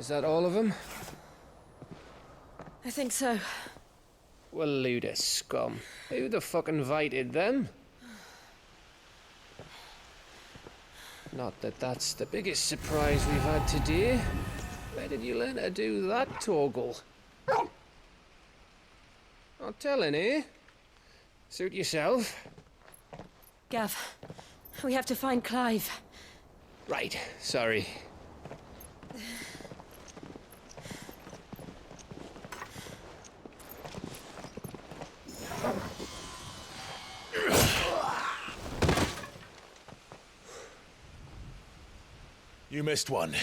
Is that all of them? I think so. Well, load of scum. Who the fuck invited them? Not that that's the biggest surprise we've had today. Where did you learn to do that, Torgal? Not telling, eh? Suit yourself. Gav, we have to find Clive. Right, sorry. You missed one.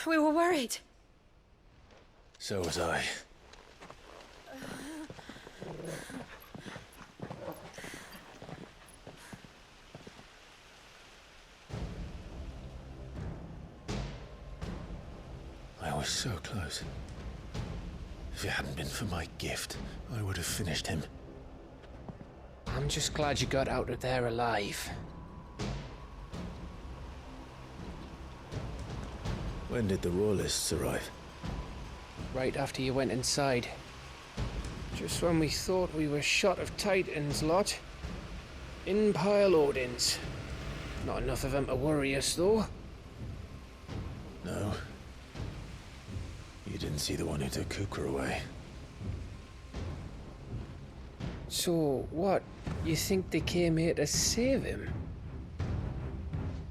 We were worried. So was I. I was so close. If it hadn't been for my gift, I would have finished him. I'm just glad you got out of there alive. When did the Royalists arrive? Right after you went inside. Just when we thought we were shot of Titans, lot. Imperial Odins. Not enough of them to worry us, though. No. You didn't see the one who took Kupka away. So, what? You think they came here to save him?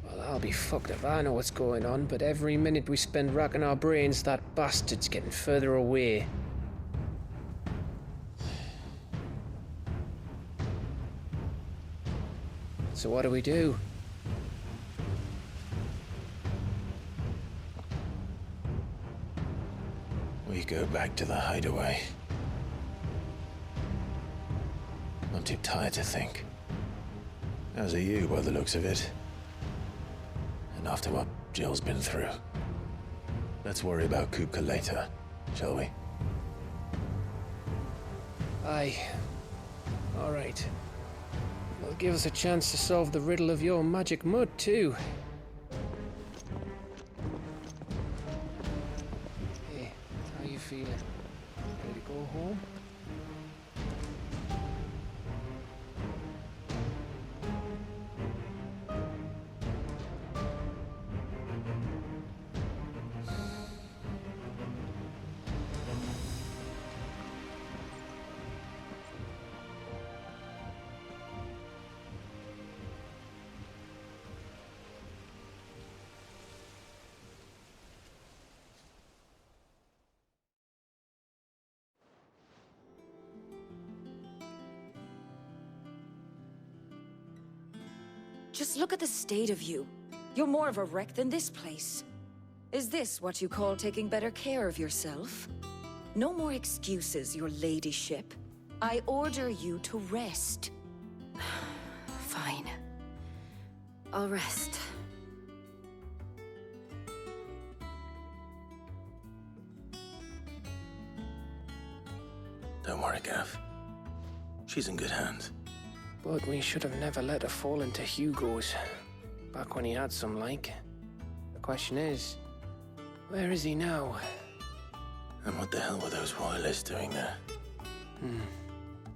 Well, I'll be fucked if I know what's going on, but every minute we spend racking our brains, that bastard's getting further away. So what do we do? We go back to the Hideaway. I'm too tired to think. As are you, by the looks of it. And after what Jill's been through. Let's worry about Kupka later, shall we? Aye. All right. It'll give us a chance to solve the riddle of your magic mud, too. Hey, how you feeling? Ready to go home? Just look at the state of you. You're more of a wreck than this place. Is this what you call taking better care of yourself? No more excuses, your ladyship. I order you to rest. Fine. I'll rest. Don't worry, Gav. She's in good hands. But we should have never let her fall into Hugo's. Back when he had some, like. The question is, where is he now? And what the hell were those Royalists doing there?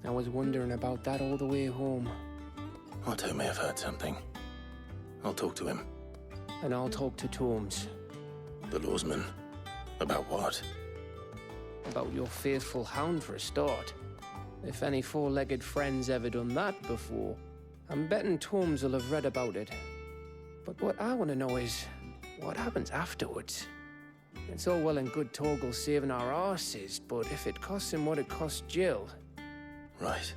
I was wondering about that all the way home. Otto may have heard something. I'll talk to him. And I'll talk to Tomes. The lawsman. About what? About your faithful hound for a start. If any four-legged friend's ever done that before, I'm betting Tomes will have read about it. But what I want to know is, what happens afterwards? It's all well and good Torgal saving our arses, but if it costs him what it cost Jill... Right.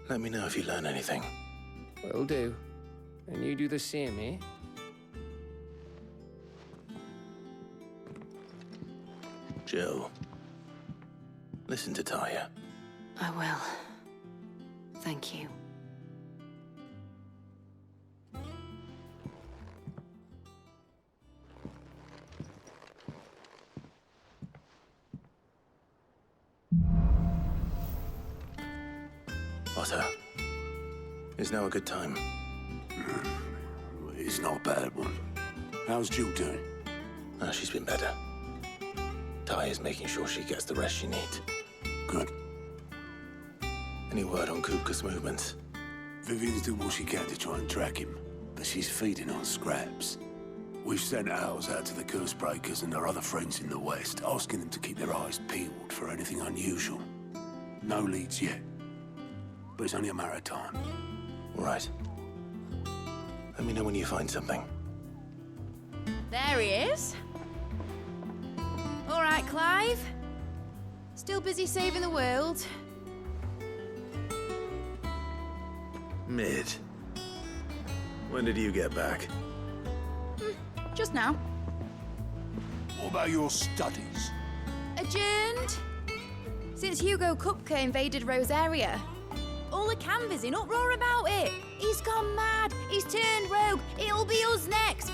Let me know if you learn anything. Will do. And you do the same, eh? Jill. Listen to Taya. I will. Thank you. Otto. Is now a good time? It's not a bad one. How's Jill doing? She's been better. Ty is making sure she gets the rest she needs. Good. Any word on Kupka's movements? Vivian's doing what she can to try and track him, but she's feeding on scraps. We've sent ours out to the curse breakers and our other friends in the west, asking them to keep their eyes peeled for anything unusual. No leads yet, but it's only a matter of time. Right. Let me know when you find something. There he is. All right, Clive. Still busy saving the world. Mid. When did you get back? Just now. What about your studies? Adjourned. Since Hugo Kupka invaded Rosaria. All the canvas in uproar about it. He's gone mad. He's turned rogue. It'll be us next.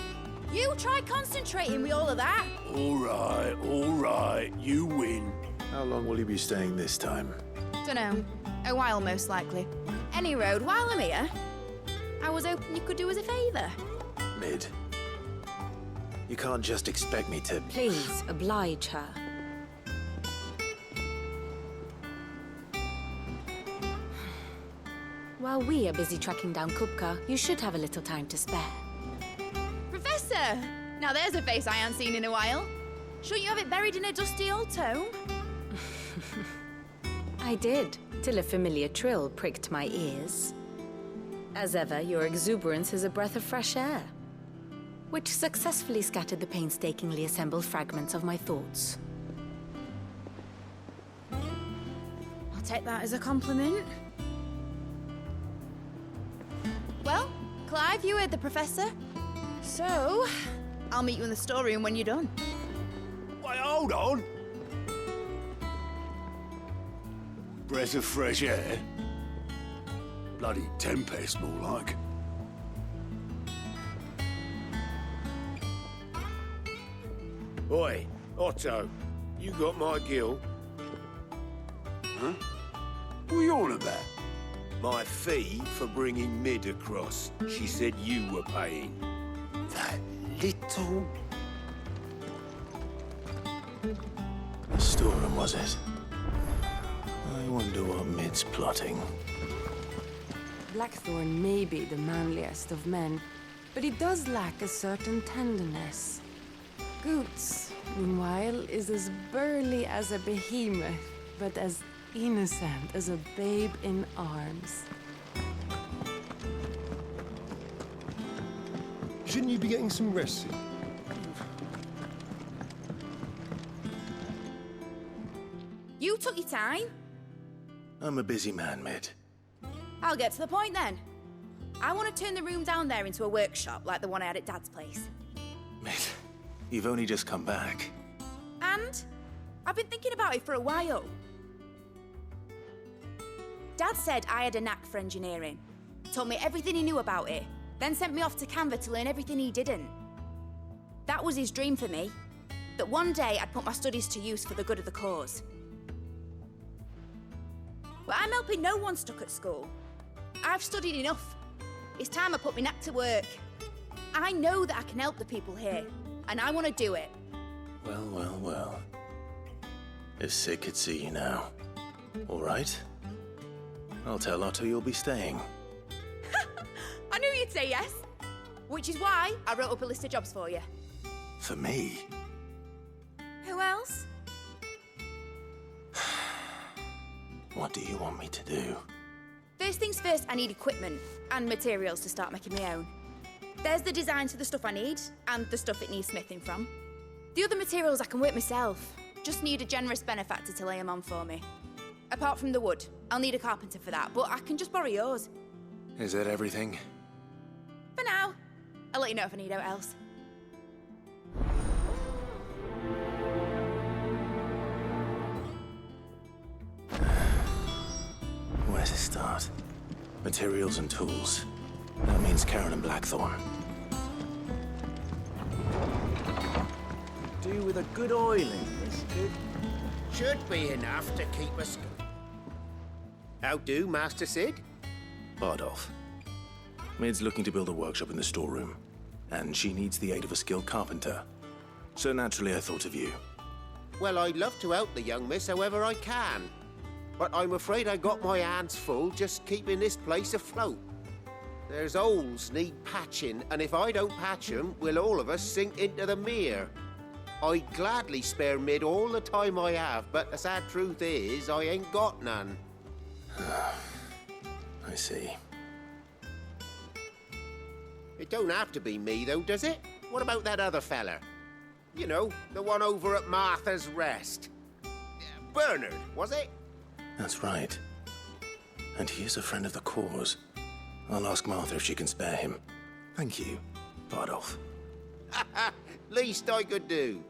You try concentrating with all of that. All right. You win. How long will you be staying this time? Dunno. A while, most likely. Any road, while I'm here, I was hoping you could do us a favour. Mid. You can't just expect me to... Please, oblige her. While we are busy tracking down Kupka, you should have a little time to spare. Professor! Now there's a face I haven't seen in a while. Shouldn't you have it buried in a dusty old tome? I did, till a familiar trill pricked my ears. As ever, your exuberance is a breath of fresh air, which successfully scattered the painstakingly assembled fragments of my thoughts. I'll take that as a compliment. Well, Clive, you heard the professor. So, I'll meet you in the storeroom when you're done. Wait, hold on. Breath of fresh air. Bloody tempest, more like. Oi, Otto, you got my gill? Huh? What are you on about? My fee for bringing Mid across. She said you were paying. That little... The storeroom, was it? I wonder what Mid's plotting. Blackthorn may be the manliest of men, but he does lack a certain tenderness. Goots, meanwhile, is as burly as a behemoth, but as innocent as a babe in arms. Shouldn't you be getting some rest soon? You took your time. I'm a busy man, Mid. I'll get to the point then. I want to turn the room down there into a workshop like the one I had at Dad's place. Mid, you've only just come back. And I've been thinking about it for a while. Dad said I had a knack for engineering. Told me everything he knew about it, then sent me off to Canva to learn everything he didn't. That was his dream for me, that one day I'd put my studies to use for the good of the cause. Well, I'm helping no one stuck at school. I've studied enough. It's time I put my knack to work. I know that I can help the people here, and I want to do it. Well. If Sid could see you now. All right? I'll tell Otto you'll be staying. I knew you'd say yes. Which is why I wrote up a list of jobs for you. For me? Who else? What do you want me to do? First things first, I need equipment and materials to start making my own. There's the designs for the stuff I need and the stuff it needs smithing from. The other materials I can work myself. Just need a generous benefactor to lay them on for me. Apart from the wood, I'll need a carpenter for that, but I can just borrow yours. Is that everything? For now. I'll let you know if I need out else. Where to start? Materials and tools. That means Karen and Blackthorn. Do with a good oiling, this good. Should be enough to keep us... How do, Master Sid? Bardolph. Mid's looking to build a workshop in the storeroom, and she needs the aid of a skilled carpenter. So naturally I thought of you. Well, I'd love to help the young miss however I can. But I'm afraid I got my hands full just keeping this place afloat. There's holes need patching, and if I don't patch them, will all of us sink into the mere. I'd gladly spare Mid all the time I have, but the sad truth is, I ain't got none. I see. It don't have to be me, though, does it? What about that other fella? You know, the one over at Martha's Rest. Bernard, was it? That's right. And he is a friend of the cause. I'll ask Martha if she can spare him. Thank you, Bardolph. Least I could do.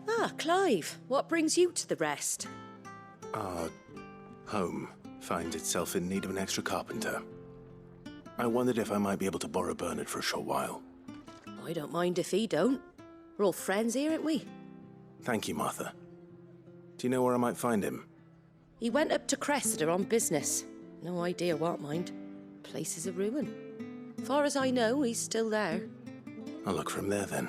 Ah, Clive, what brings you to the Rest? Our home finds itself in need of an extra carpenter. I wondered if I might be able to borrow Bernard for a short while. I don't mind if he don't. We're all friends here, aren't we? Thank you, Martha. Do you know where I might find him? He went up to Cressida on business. No idea what, mind. Place is a ruin. Far as I know, he's still there. I'll look for him there then.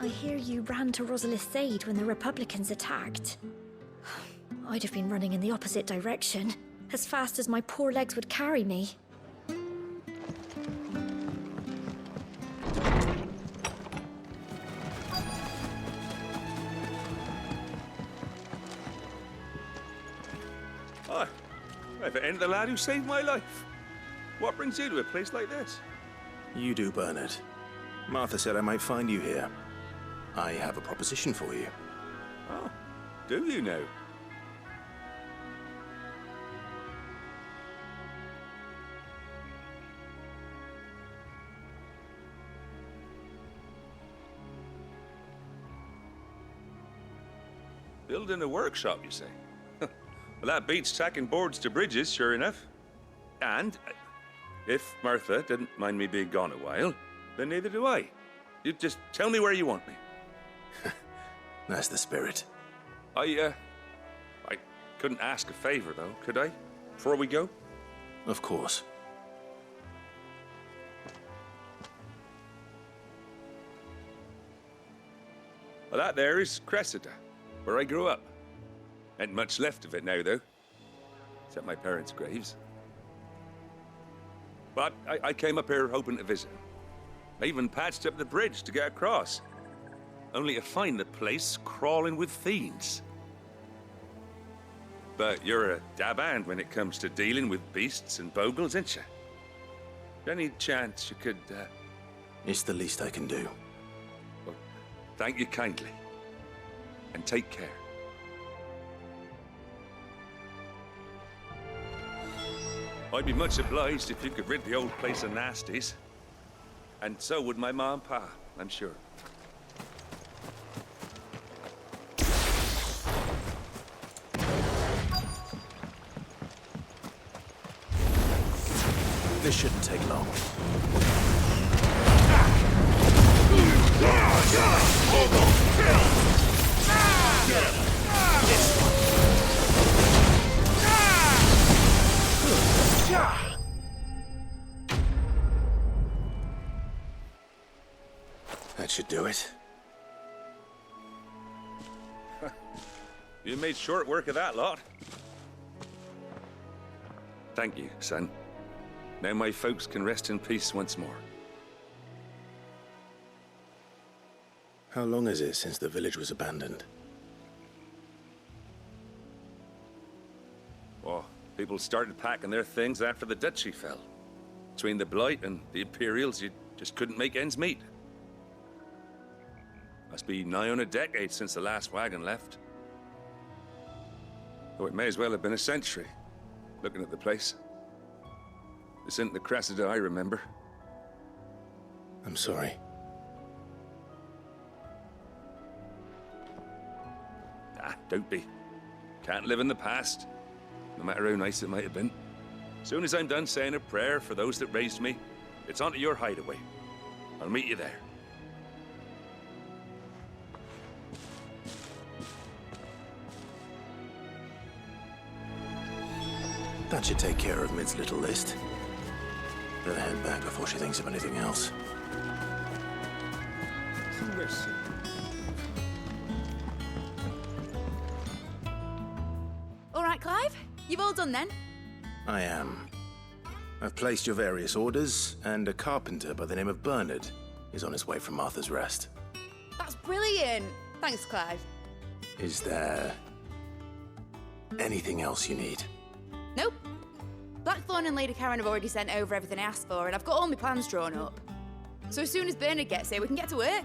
I hear you ran to Rosalith's aid when the Republicans attacked. I'd have been running in the opposite direction, as fast as my poor legs would carry me. Hi. If it ain't the lad who saved my life. What brings you to a place like this? You do, Bernard. Martha said I might find you here. I have a proposition for you. Oh, do you know? Building a workshop, you say? Well, that beats tacking boards to bridges, sure enough. And if Martha didn't mind me being gone a while, then neither do I. You just tell me where you want me. That's the spirit. I couldn't ask a favor, though, could I? Before we go? Of course. Well, that there is Cressida, where I grew up. Ain't much left of it now, though. Except my parents' graves. But I came up here hoping to visit. I even patched up the bridge to get across. Only to find the place crawling with fiends. But you're a dab hand when it comes to dealing with beasts and bogles, ain't you? Any chance you could, It's the least I can do. Well, thank you kindly. And take care. I'd be much obliged if you could rid the old place of nasties. And so would my ma and pa, I'm sure. This shouldn't take long. That should do it. You made short work of that lot. Thank you, son. Now my folks can rest in peace once more. How long is it since the village was abandoned? Oh, people started packing their things after the duchy fell. Between the Blight and the Imperials, you just couldn't make ends meet. Must be nigh on a decade since the last wagon left. Though it may as well have been a century, looking at the place. This isn't the Cressida I remember. I'm sorry. Ah, don't be. Can't live in the past, no matter how nice it might have been. Soon as I'm done saying a prayer for those that raised me, it's on to your hideaway. I'll meet you there. That should take care of Mid's little list. Better head back before she thinks of anything else. Some rest. All right, Clive. You've all done then? I am. I've placed your various orders, and a carpenter by the name of Bernard is on his way from Arthur's Rest. That's brilliant. Thanks, Clive. Is there anything else you need? Nope. Blackthorn and Lady Karen have already sent over everything I asked for, and I've got all my plans drawn up. So as soon as Bernard gets here, we can get to work.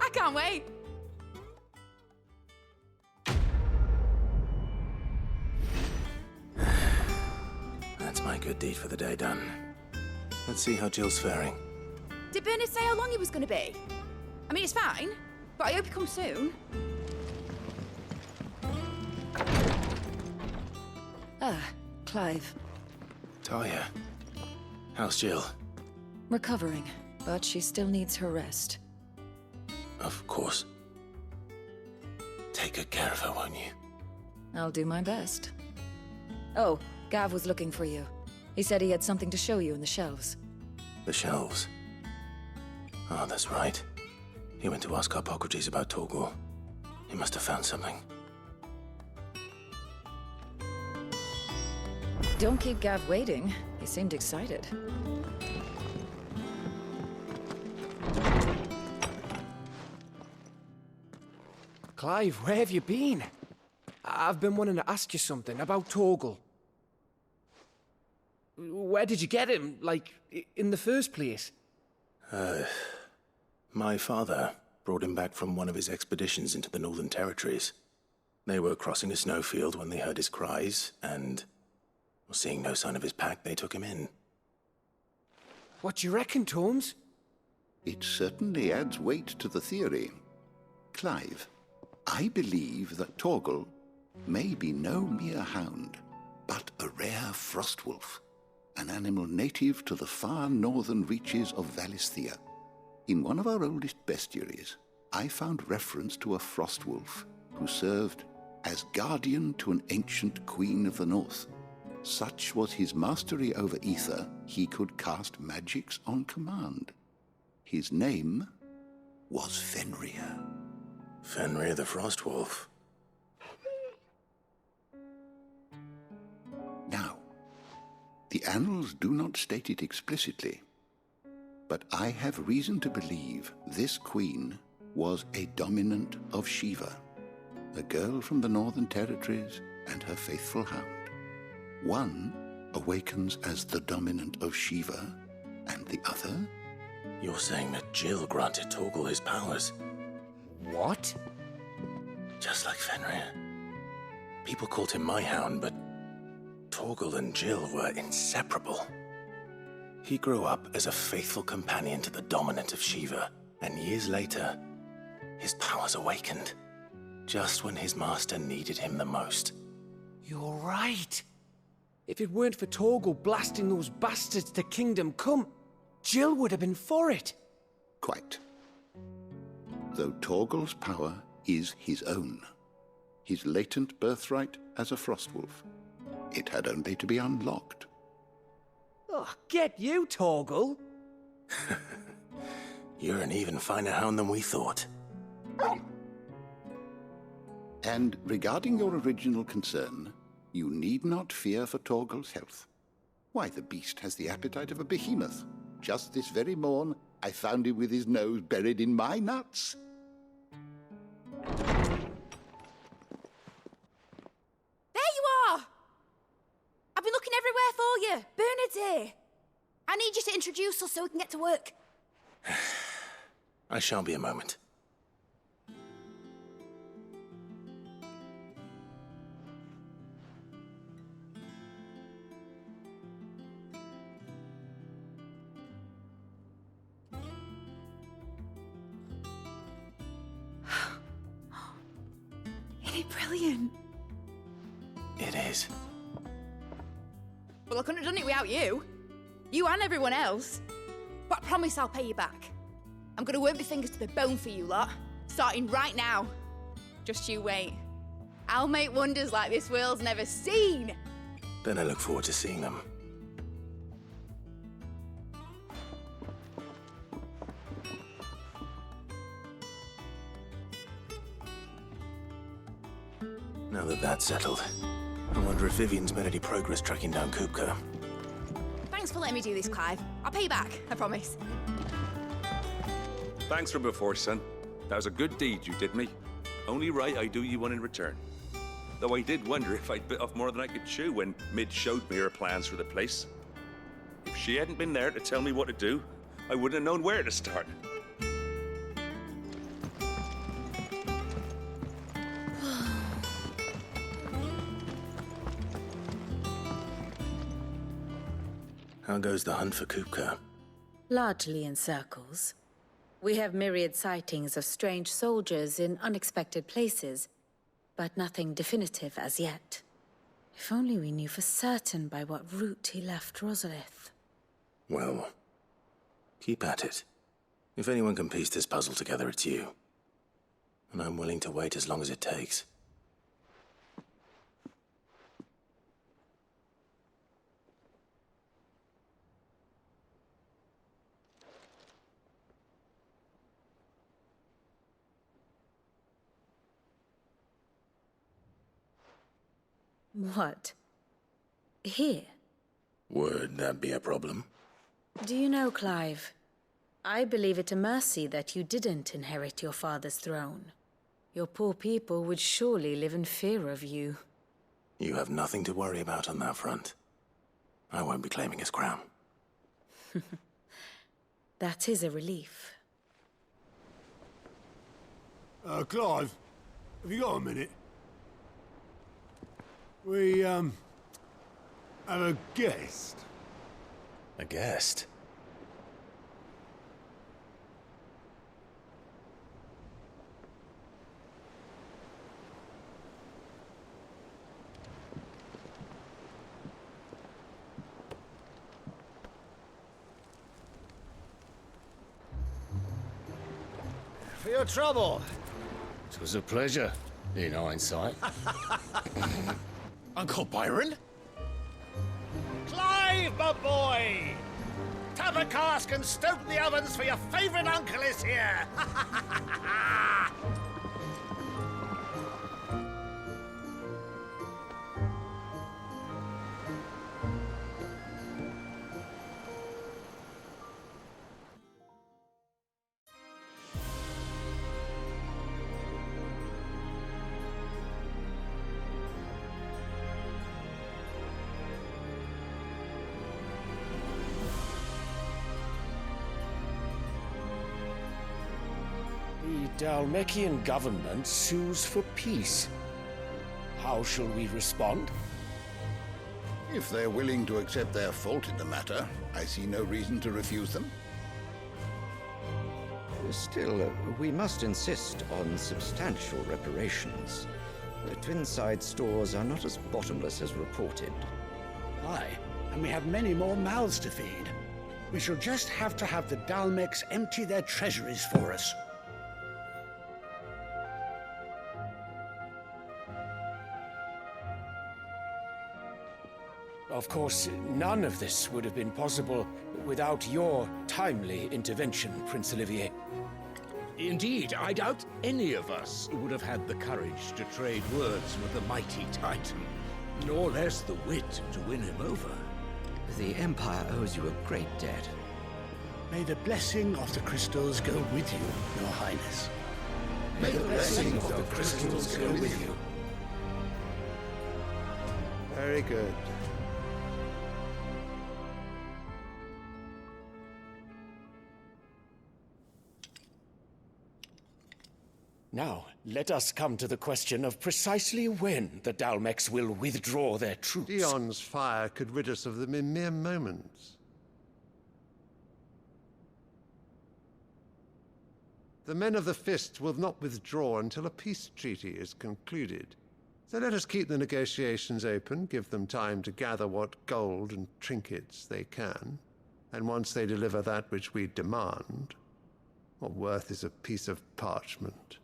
I can't wait. That's my good deed for the day done. Let's see how Jill's faring. Did Bernard say how long he was going to be? I mean, it's fine, but I hope he comes soon. Ah, Clive. Talia, how's Jill? Recovering, but she still needs her rest. Of course. Take good care of her, won't you? I'll do my best. Oh, Gav was looking for you. He said he had something to show you in the shelves. The shelves. Oh, that's right. He went to ask Hippocrates about Torgal. He must have found something. Don't keep Gav waiting. He seemed excited. Clive, where have you been? I've been wanting to ask you something about Torgal. Where did you get him, like, in the first place? My father brought him back from one of his expeditions into the Northern Territories. They were crossing a snowfield when they heard his cries, and seeing no sign of his pack, they took him in. What do you reckon, Torms? It certainly adds weight to the theory. Clive, I believe that Torgal may be no mere hound, but a rare frostwolf, an animal native to the far northern reaches of Valisthea. In one of our oldest bestiaries, I found reference to a frostwolf who served as guardian to an ancient queen of the north. Such was his mastery over ether, he could cast magics on command. His name was Fenrir. Fenrir the Frostwolf. Now, the annals do not state it explicitly, but I have reason to believe this queen was a dominant of Shiva, a girl from the Northern Territories and her faithful hound. One awakens as the dominant of Shiva, and the other? You're saying that Jill granted Torgal his powers? What? Just like Fenrir. People called him my hound, but Torgal and Jill were inseparable. He grew up as a faithful companion to the dominant of Shiva, and years later, his powers awakened, just when his master needed him the most. You're right. If it weren't for Torgal blasting those bastards to Kingdom Come, Jill would have been for it. Quite. Though Torgal's power is his own, his latent birthright as a frostwolf. It had only to be unlocked. Oh, get you, Torgal. You're an even finer hound than we thought. And regarding your original concern, you need not fear for Torgal's health. Why, the beast has the appetite of a behemoth. Just this very morn, I found him with his nose buried in my nuts. There you are! I've been looking everywhere for you. Bernard's here. I need you to introduce us so we can get to work. I shan't be a moment. Isn't it brilliant? It is. Well, I couldn't have done it without you. You and everyone else. But I promise I'll pay you back. I'm gonna work my fingers to the bone for you lot, starting right now. Just you wait. I'll make wonders like this world's never seen. Then I look forward to seeing them. Now that that's settled, I wonder if Vivian's made any progress tracking down Kupka. Thanks for letting me do this, Clive. I'll pay you back, I promise. Thanks from before, son. That was a good deed you did me. Only right I do you one in return. Though I did wonder if I'd bit off more than I could chew when Mid showed me her plans for the place. If she hadn't been there to tell me what to do, I wouldn't have known where to start. How goes the hunt for Kupka? Largely in circles. We have myriad sightings of strange soldiers in unexpected places, but nothing definitive as yet. If only we knew for certain by what route he left Rosalith. Well, keep at it. If anyone can piece this puzzle together, it's you. And I'm willing to wait as long as it takes. What? Here? Would that be a problem? Do you know, Clive, I believe it a mercy that you didn't inherit your father's throne. Your poor people would surely live in fear of you. You have nothing to worry about on that front. I won't be claiming his crown. That is a relief. Clive, have you got a minute? We, have a guest. A guest? For your trouble. It was a pleasure, in hindsight. Uncle Byron? Clive, my boy! Tap a cask and stoke the ovens, for your favourite uncle is here! The Dalmekian government sues for peace. How shall we respond? If they're willing to accept their fault in the matter, I see no reason to refuse them. Still, we must insist on substantial reparations. The Twinside stores are not as bottomless as reported. Aye, and we have many more mouths to feed. We shall just have to have the Dalmecs empty their treasuries for us. Of course, none of this would have been possible without your timely intervention, Prince Olivier. Indeed, I doubt any of us would have had the courage to trade words with the mighty Titan, nor less the wit to win him over. The Empire owes you a great debt. May the blessing of the crystals go with you, Your Highness. May the blessing of the crystals go with you. Very good. Now, let us come to the question of precisely when the Dalmecs will withdraw their troops. Dion's fire could rid us of them in mere moments. The men of the Fist will not withdraw until a peace treaty is concluded. So let us keep the negotiations open, give them time to gather what gold and trinkets they can, and once they deliver that which we demand, what worth is a piece of parchment?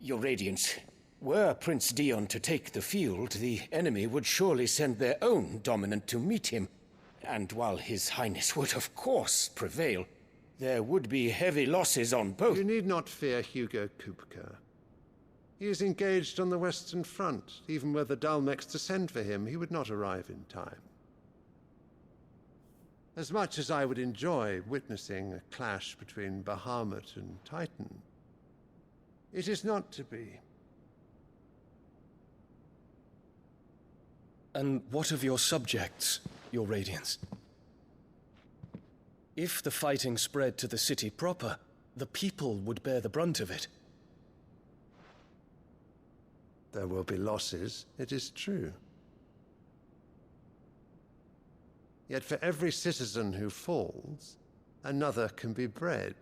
Your Radiance, were Prince Dion to take the field, the enemy would surely send their own dominant to meet him. And while His Highness would of course prevail, there would be heavy losses on both. You need not fear Hugo Kupka. He is engaged on the Western Front. Even were the Dalmex to send for him, he would not arrive in time. As much as I would enjoy witnessing a clash between Bahamut and Titan, it is not to be. And what of your subjects, Your Radiance? If the fighting spread to the city proper, the people would bear the brunt of it. There will be losses, it is true. Yet for every citizen who falls, another can be bred.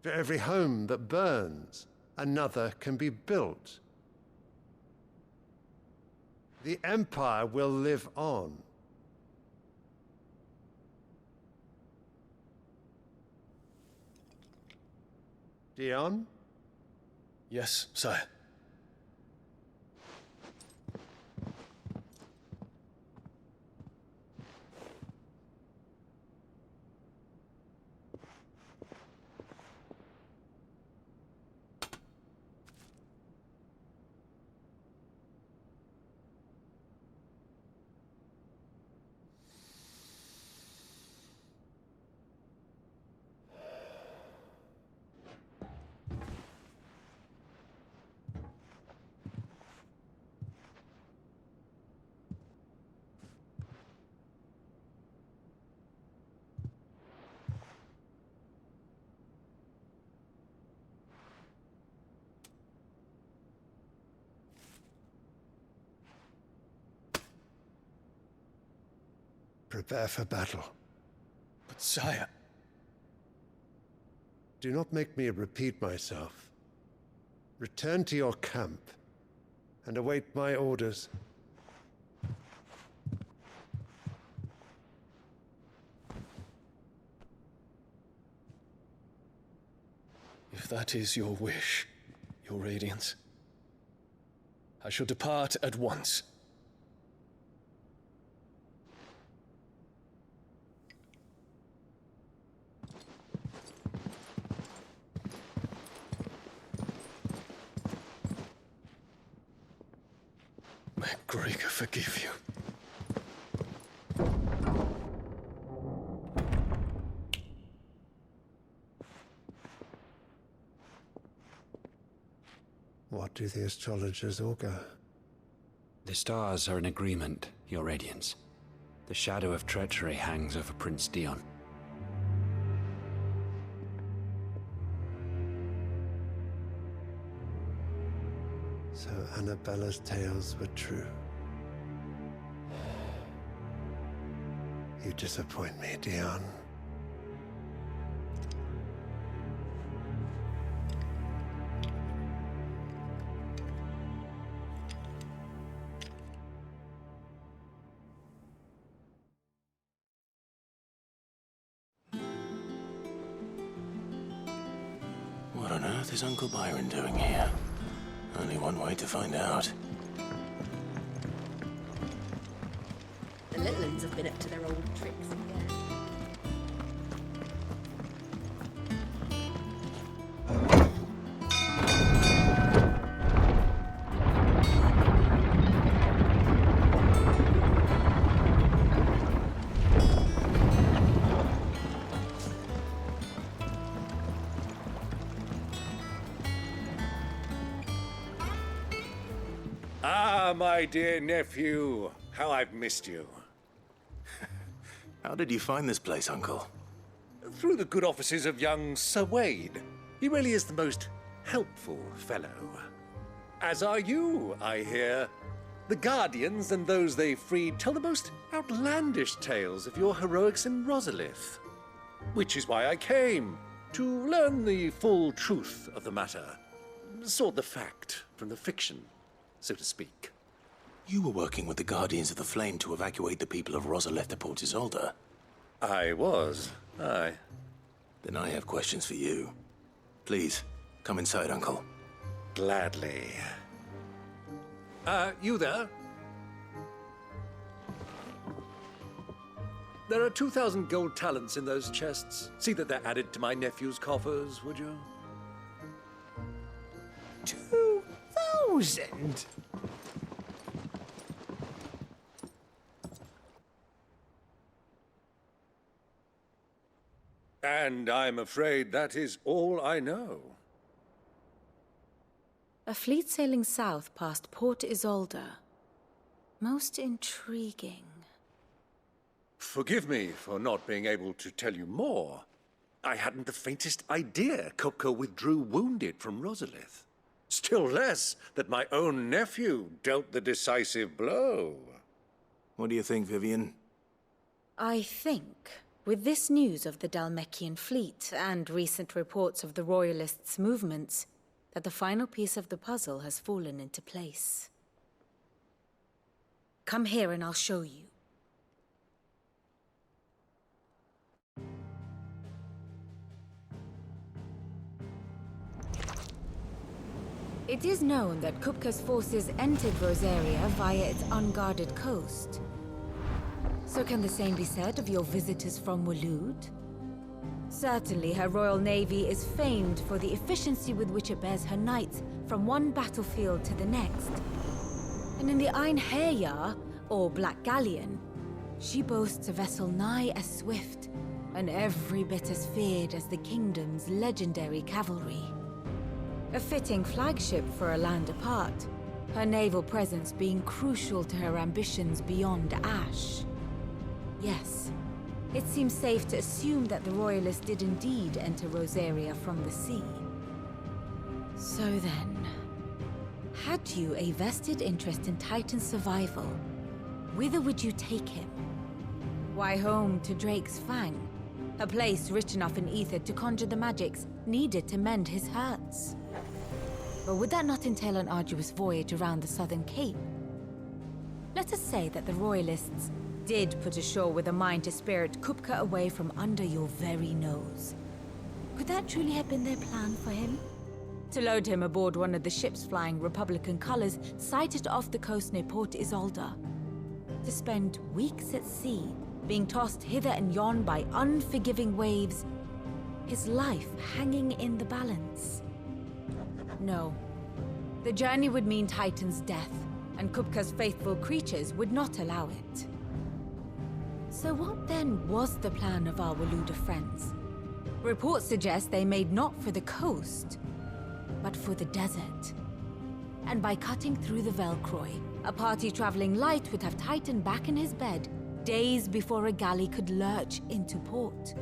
For every home that burns, another can be built. The Empire will live on. Dion? Yes, sire. Prepare for battle. But sire... Do not make me repeat myself. Return to your camp and await my orders. If that is your wish, Your Radiance, I shall depart at once. May Gregor forgive you. What do the astrologers augur? The stars are in agreement, Your Radiance. The shadow of treachery hangs over Prince Dion. So Annabella's tales were true. You disappoint me, Dion. What on earth is Uncle Byron doing here? Only one way to find out. The little ones have been up to their old tricks again. Ah, my dear nephew, how I've missed you. How did you find this place, Uncle? Through the good offices of young Sir Wade. He really is the most helpful fellow. As are you, I hear. The Guardians and those they freed tell the most outlandish tales of your heroics in Rosalith. Which is why I came, to learn the full truth of the matter. sort the fact from the fiction, so to speak. You were working with the Guardians of the Flame to evacuate the people of Rosalith to Port Isolde. I was, aye. Then I have questions for you. Please, come inside, Uncle. Gladly. You there? There are 2,000 gold talents in those chests. See that they're added to my nephew's coffers, would you? 2,000? And I'm afraid that is all I know. A fleet sailing south past Port Isolde. Most intriguing. Forgive me for not being able to tell you more. I hadn't the faintest idea Kupka withdrew wounded from Rosalith. Still less that my own nephew dealt the decisive blow. What do you think, Vivian? I think, with this news of the Dhalmekian fleet and recent reports of the Royalists' movements, that the final piece of the puzzle has fallen into place. Come here and I'll show you. It is known that Kupka's forces entered Rosaria via its unguarded coast. So can the same be said of your visitors from Waloed? Certainly, her royal navy is famed for the efficiency with which it bears her knights from one battlefield to the next. And in the Hare, or Black Galleon, she boasts a vessel nigh as swift and every bit as feared as the kingdom's legendary cavalry. A fitting flagship for a land apart, her naval presence being crucial to her ambitions beyond Ash. Yes, it seems safe to assume that the Royalists did indeed enter Rosaria from the sea. So then, had you a vested interest in Titan's survival, whither would you take him? Why, home to Drake's Fang, a place rich enough in ether to conjure the magics needed to mend his hurts. But would that not entail an arduous voyage around the southern cape? Let us say that the Royalists did put ashore with a mind to spirit Kupka away from under your very nose. Could that truly have been their plan for him? To load him aboard one of the ships flying Republican colors sighted off the coast near Port Isolde. To spend weeks at sea, being tossed hither and yon by unforgiving waves, his life hanging in the balance. No. The journey would mean Titan's death, and Kupka's faithful creatures would not allow it. So what then was the plan of our Waluda friends? Reports suggest they made not for the coast, but for the desert. And by cutting through the Velcroy, a party traveling light would have Titan back in his bed days before a galley could lurch into port.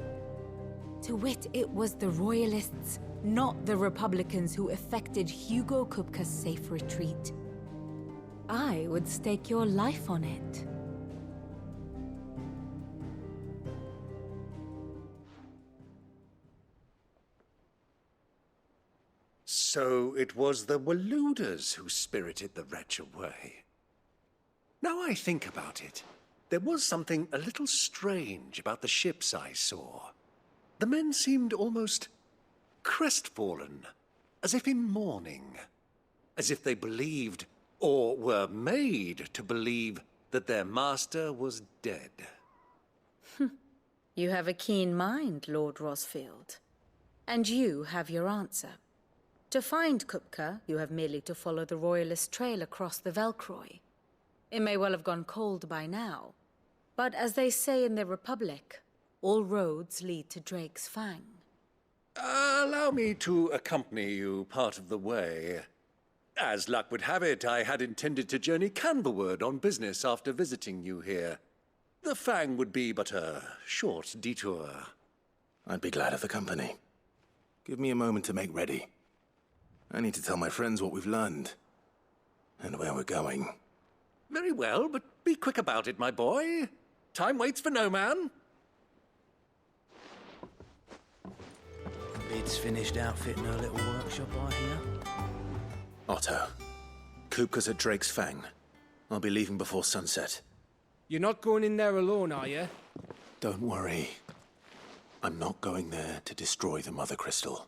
To wit, it was the Royalists, not the Republicans, who effected Hugo Kupka's safe retreat. I would stake your life on it. So it was the Waludas who spirited the wretch away. Now I think about it, there was something a little strange about the ships I saw. The men seemed almost crestfallen, as if in mourning, as if they believed, or were made to believe, that their master was dead. You have a keen mind, Lord Rosfield. And you have your answer. To find Kupka, you have merely to follow the Royalist trail across the Velcroy. It may well have gone cold by now, but as they say in the Republic, all roads lead to Drake's Fang. Allow me to accompany you part of the way. As luck would have it, I had intended to journey Canberward on business after visiting you here. The Fang would be but a short detour. I'd be glad of the company. Give me a moment to make ready. I need to tell my friends what we've learned, and where we're going. Very well, but be quick about it, my boy. Time waits for no man. Bid's finished outfitting her little workshop, I hear. Otto, Kupka's at Drake's Fang. I'll be leaving before sunset. You're not going in there alone, are you? Don't worry. I'm not going there to destroy the Mother Crystal.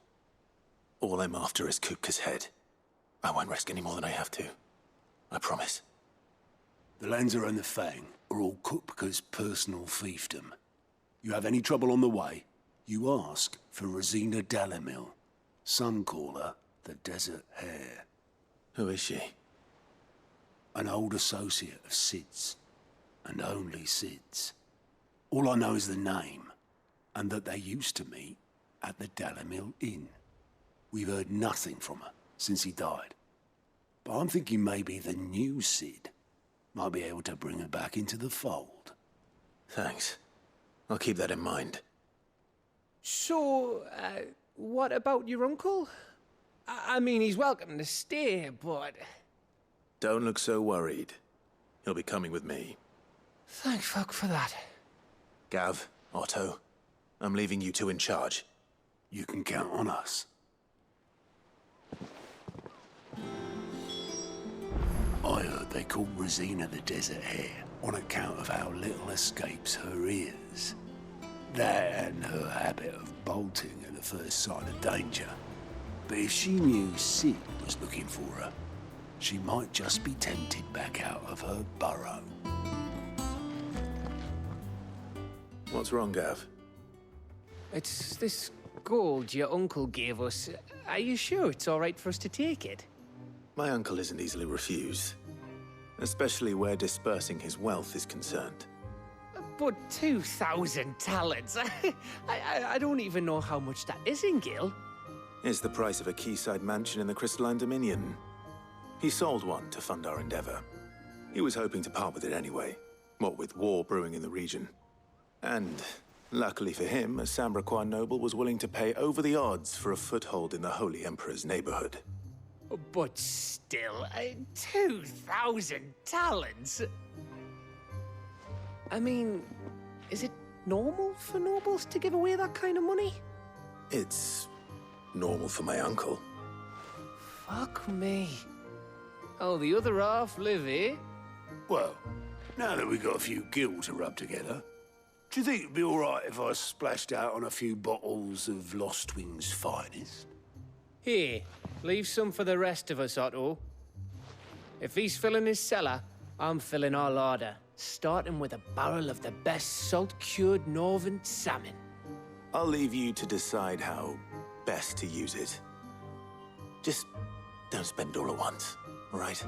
All I'm after is Kupka's head. I won't risk any more than I have to. I promise. The Lanza and the Fang are all Kupka's personal fiefdom. You have any trouble on the way, you ask for Rosina Dalimil. Some call her the Desert Hare. Who is she? An old associate of Sid's, and only Sid's. All I know is the name, and that they used to meet at the Dalimil Inn. We've heard nothing from her since he died. But I'm thinking maybe the new Sid might be able to bring her back into the fold. Thanks. I'll keep that in mind. So, what about your uncle? I mean, he's welcome to stay, but... Don't look so worried. He'll be coming with me. Thank fuck for that. Gav, Otto, I'm leaving you two in charge. You can count on us. I heard they called Rosina the Desert Hare on account of how little escapes her ears. That and her habit of bolting at the first sign of danger. But if she knew Sid was looking for her, she might just be tempted back out of her burrow. What's wrong, Gav? It's this gold your uncle gave us. Are you sure it's all right for us to take it? My uncle isn't easily refused, especially where dispersing his wealth is concerned. But 2,000 talents? I don't even know how much that is in Gil. It's the price of a quayside mansion in the Crystalline Dominion. He sold one to fund our endeavor. He was hoping to part with it anyway, what with war brewing in the region. And, luckily for him, a Sambraquan noble was willing to pay over the odds for a foothold in the Holy Emperor's neighborhood. But still, 2,000 talents? I mean, is it normal for nobles to give away that kind of money? It's normal for my uncle. Fuck me. Oh, the other half live, eh? Well, now that we've got a few gil to rub together, do you think it'd be all right if I splashed out on a few bottles of Lost Wing's finest? Here, leave some for the rest of us, Otto. If he's filling his cellar, I'm filling our larder, starting with a barrel of the best salt-cured northern salmon. I'll leave you to decide how best to use it. Just don't spend all at once, all right?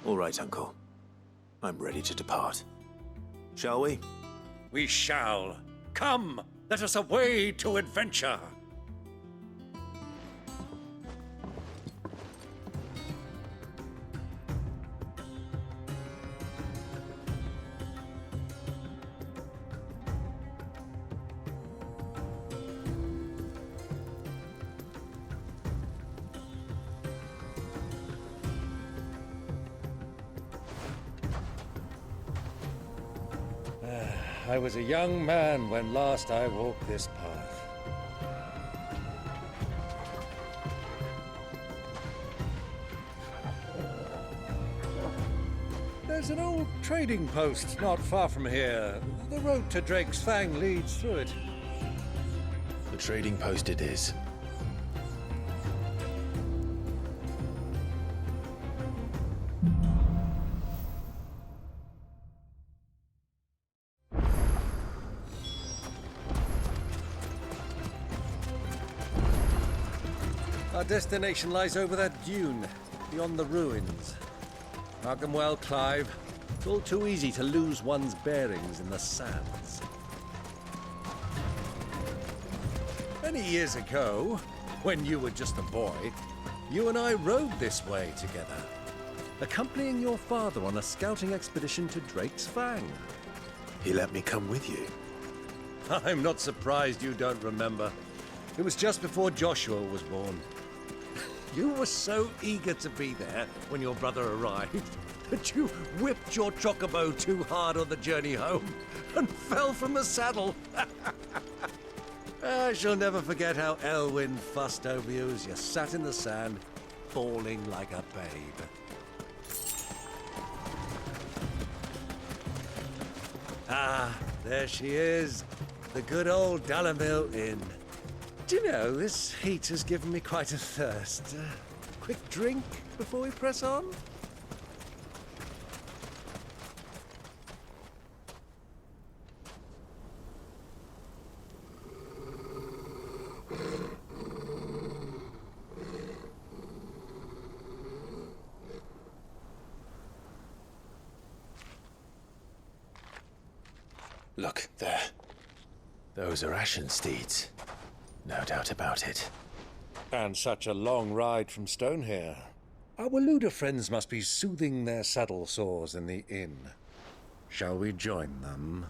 All right, Uncle. I'm ready to depart. Shall we? We shall. Come, let us away to adventure. I was a young man when last I walked this path. There's an old trading post not far from here. The road to Drake's Fang leads through it. The trading post it is. Our destination lies over that dune, beyond the ruins. Mark 'em well, Clive. It's all too easy to lose one's bearings in the sands. Many years ago, when you were just a boy, you and I rode this way together, accompanying your father on a scouting expedition to Drake's Fang. He let me come with you. I'm not surprised you don't remember. It was just before Joshua was born. You were so eager to be there when your brother arrived that you whipped your chocobo too hard on the journey home and fell from the saddle. I shall never forget how Elwyn fussed over you as you sat in the sand, bawling like a babe. Ah, there she is, the good old Dalimil Inn. Do you know, this heat has given me quite a thirst. Quick drink before we press on? Look, there. Those are ashen steeds. No doubt about it. And such a long ride from Stonehere. Our Waluda friends must be soothing their saddle sores in the inn. Shall we join them?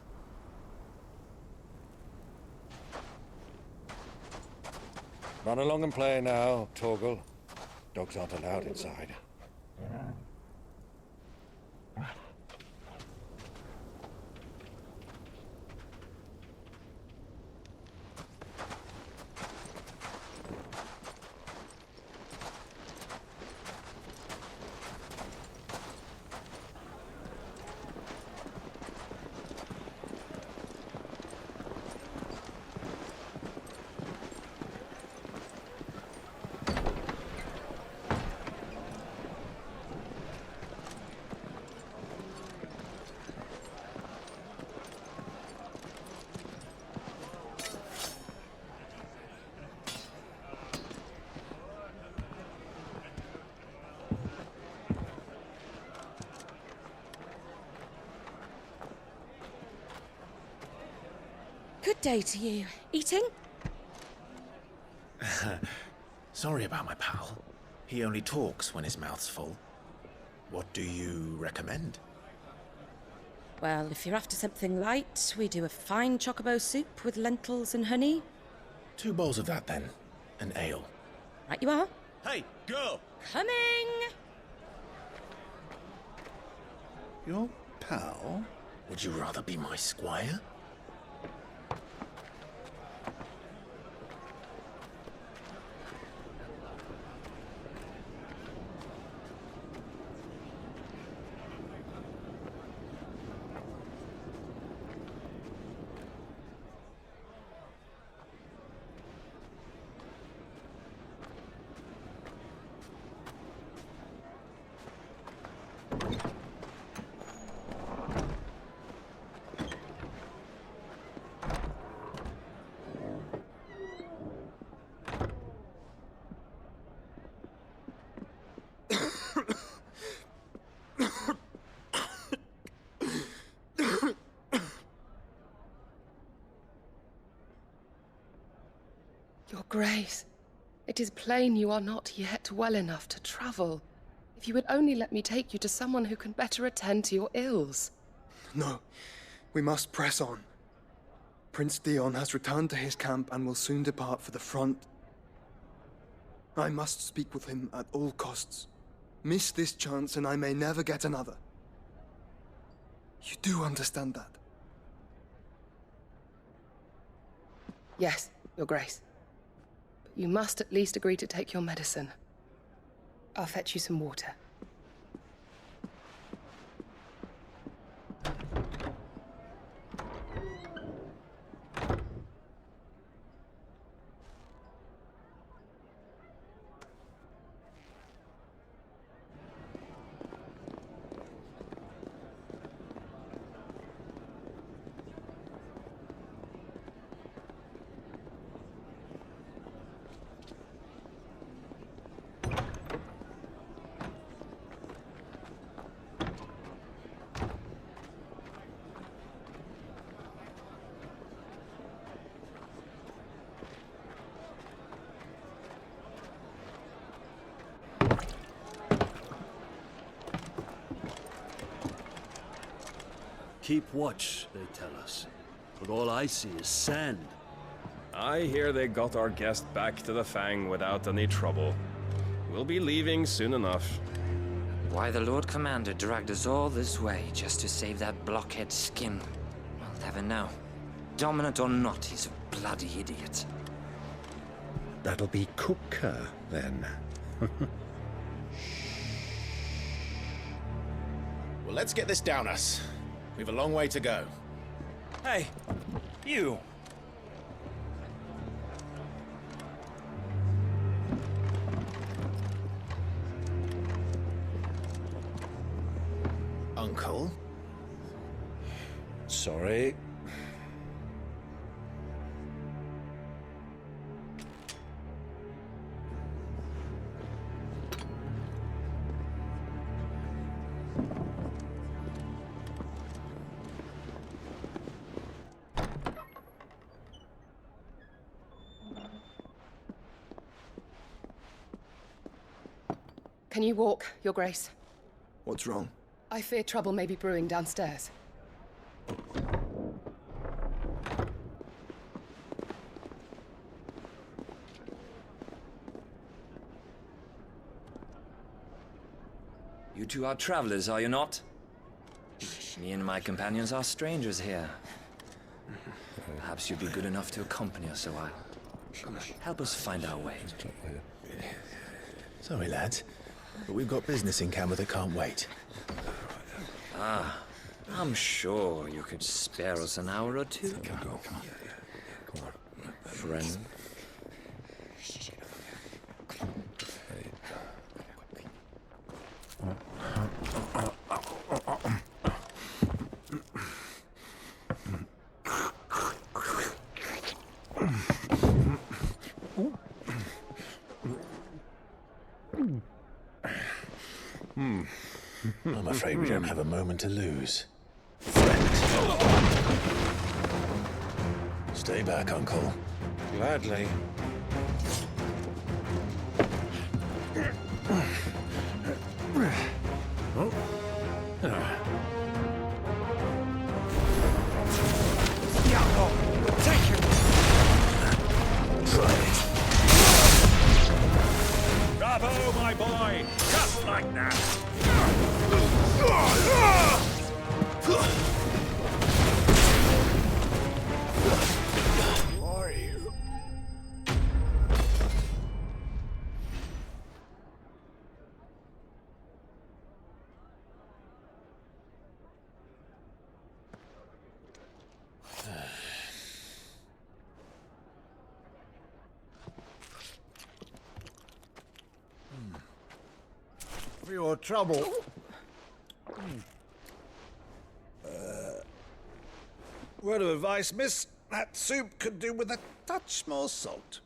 Run along and play now, Torgal. Dogs aren't allowed inside. Good day to you. Eating? Sorry about my pal. He only talks when his mouth's full. What do you recommend? Well, if you're after something light, we do a fine chocobo soup with lentils and honey. 2 bowls of that, then. An ale. Right you are. Hey, girl! Coming! Your pal? Would you rather be my squire? Your Grace, it is plain you are not yet well enough to travel. If you would only let me take you to someone who can better attend to your ills. No, we must press on. Prince Dion has returned to his camp and will soon depart for the front. I must speak with him at all costs. Miss this chance and I may never get another. You do understand that? Yes, Your Grace. But you must at least agree to take your medicine. I'll fetch you some water. Keep watch, they tell us. But all I see is sand. I hear they got our guest back to the Fang without any trouble. We'll be leaving soon enough. Why the Lord Commander dragged us all this way just to save that blockhead skin, I'll never know. Dominant or not, he's a bloody idiot. That'll be Kupka, then. Well, let's get this down us. We've a long way to go. Hey, you! Uncle? Sorry. Can you walk, Your Grace? What's wrong? I fear trouble may be brewing downstairs. You two are travelers, are you not? Me and my companions are strangers here. Perhaps you'd be good enough to accompany us a while. Help us find our way. Sorry, lads, but we've got business in camera that can't wait. Ah, I'm sure you could spare us an hour or two. Come on. Friend. I'm afraid we don't have a moment to lose. Stay back, Uncle. Gladly. Take him! Try it. Bravo, my boy! Just like that! Who are you? For your trouble. Word of advice, miss. That soup could do with a touch more salt.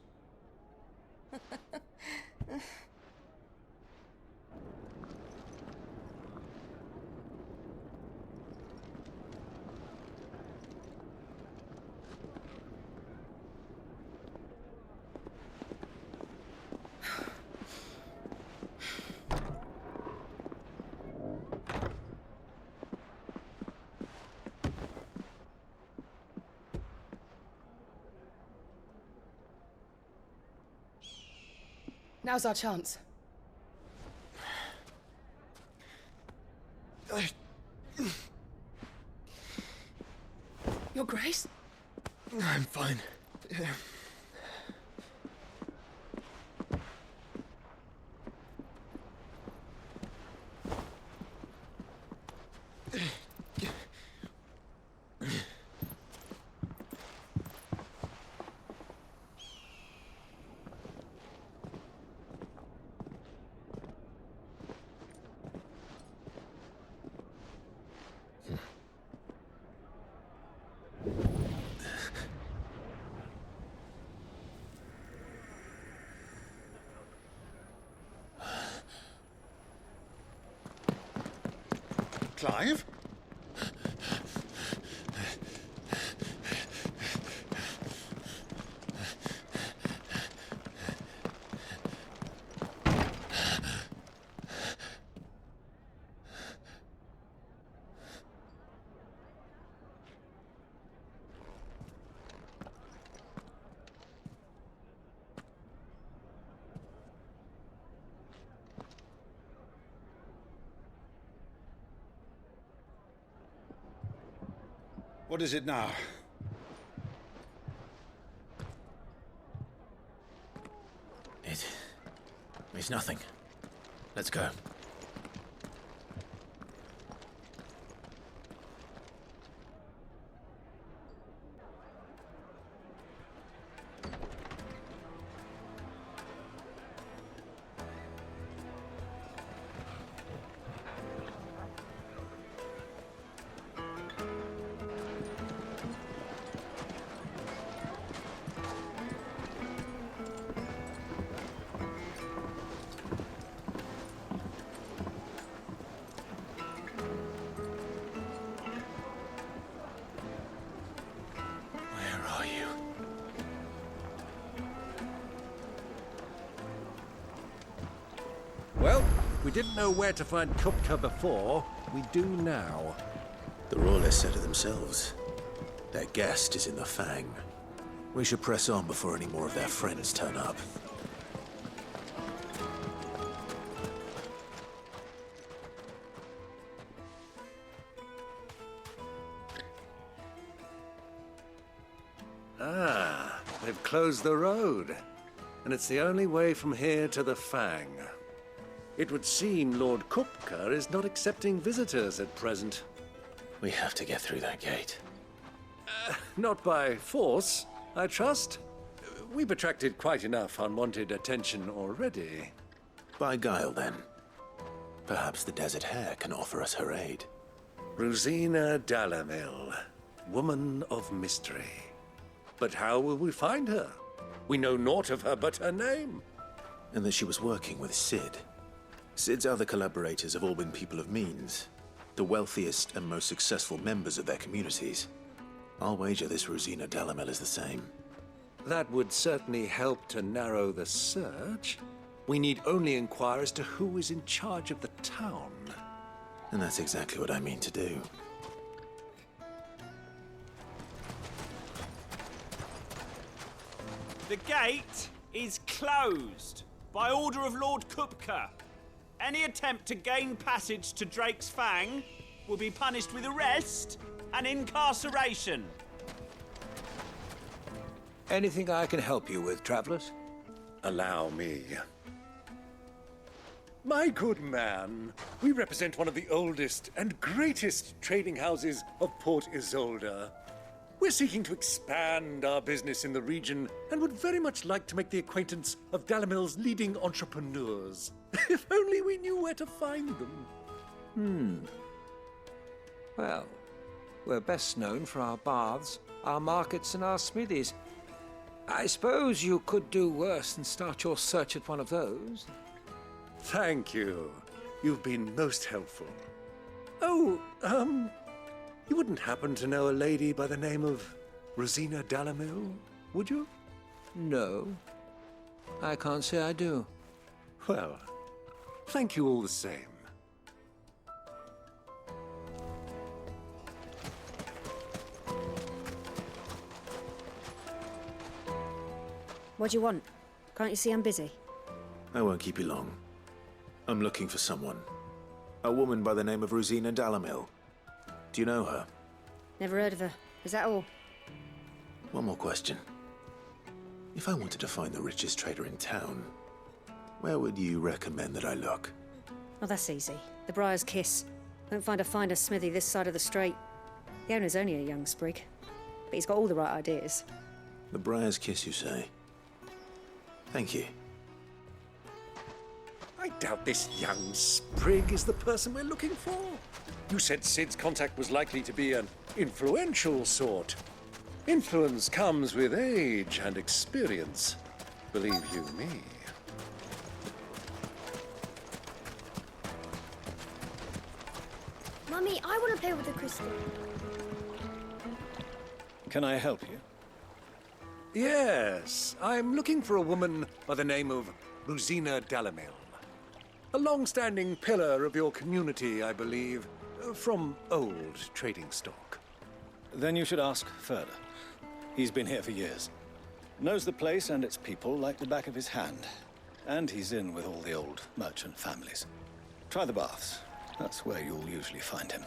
Now's our chance. Your Grace? I'm fine. Clive? What is it now? It's nothing. Let's go. Well, we didn't know where to find Kupka before. We do now. The Royalists said it themselves. Their guest is in the Fang. We should press on before any more of their friends turn up. Ah, they've closed the road. And it's the only way from here to the Fang. It would seem Lord Kupka is not accepting visitors at present. We have to get through that gate. Not by force, I trust. We've attracted quite enough unwanted attention already. By guile, then. Perhaps the Desert Hare can offer us her aid. Rosina Dalimil, woman of mystery. But how will we find her? We know naught of her but her name. And that she was working with Sid. Sid's other collaborators have all been people of means, the wealthiest and most successful members of their communities. I'll wager this Rosina Dalimil is the same. That would certainly help to narrow the search. We need only inquire as to who is in charge of the town. And that's exactly what I mean to do. The gate is closed by order of Lord Kupka. Any attempt to gain passage to Drake's Fang will be punished with arrest and incarceration. Anything I can help you with, travelers? Allow me. My good man, we represent one of the oldest and greatest trading houses of Port Isolde. We're seeking to expand our business in the region and would very much like to make the acquaintance of Dalimil's leading entrepreneurs. If only we knew where to find them. Well, we're best known for our baths, our markets, and our smithies. I suppose you could do worse than start your search at one of those. Thank you. You've been most helpful. Oh, you wouldn't happen to know a lady by the name of Rosina Dalimil, would you? No. I can't say I do. Well, thank you all the same. What do you want? Can't you see I'm busy? I won't keep you long. I'm looking for someone. A woman by the name of Rosina Dalimil. Do you know her? Never heard of her. Is that all? One more question. If I wanted to find the richest trader in town, where would you recommend that I look? Oh, that's easy. The Briar's Kiss. Won't find a finer smithy this side of the strait. The owner's only a young sprig, but he's got all the right ideas. The Briar's Kiss, you say? Thank you. I doubt this young sprig is the person we're looking for. You said Sid's contact was likely to be an influential sort. Influence comes with age and experience. Believe you me. Mummy, I want to play with the crystal. Can I help you? Yes, I'm looking for a woman by the name of Rosina Dalimil. A long-standing pillar of your community, I believe, from old trading stock. Then you should ask further. He's been here for years. Knows the place and its people like the back of his hand. And he's in with all the old merchant families. Try the baths. That's where you'll usually find him.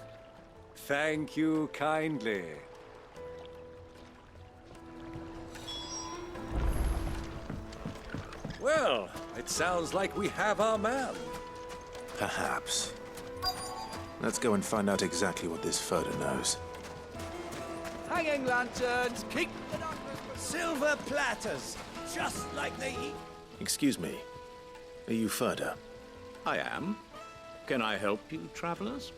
Thank you kindly. Well, it sounds like we have our man. Perhaps. Let's go and find out exactly what this Furder knows. Hanging lanterns, keep silver platters, just like they eat. Excuse me. Are you Furder? I am. Can I help you, travelers?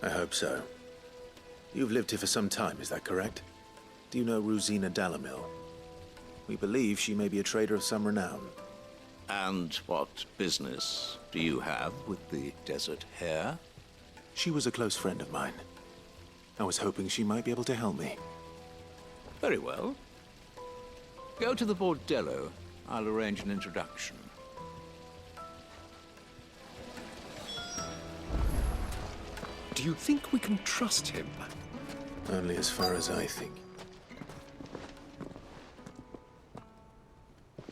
I hope so. You've lived here for some time, is that correct? Do you know Rosina Dalimil? We believe she may be a trader of some renown. And what business do you have with the Desert Hare? She was a close friend of mine. I was hoping she might be able to help me. Very well. Go to the bordello. I'll arrange an introduction. Do you think we can trust him? Only as far as I think.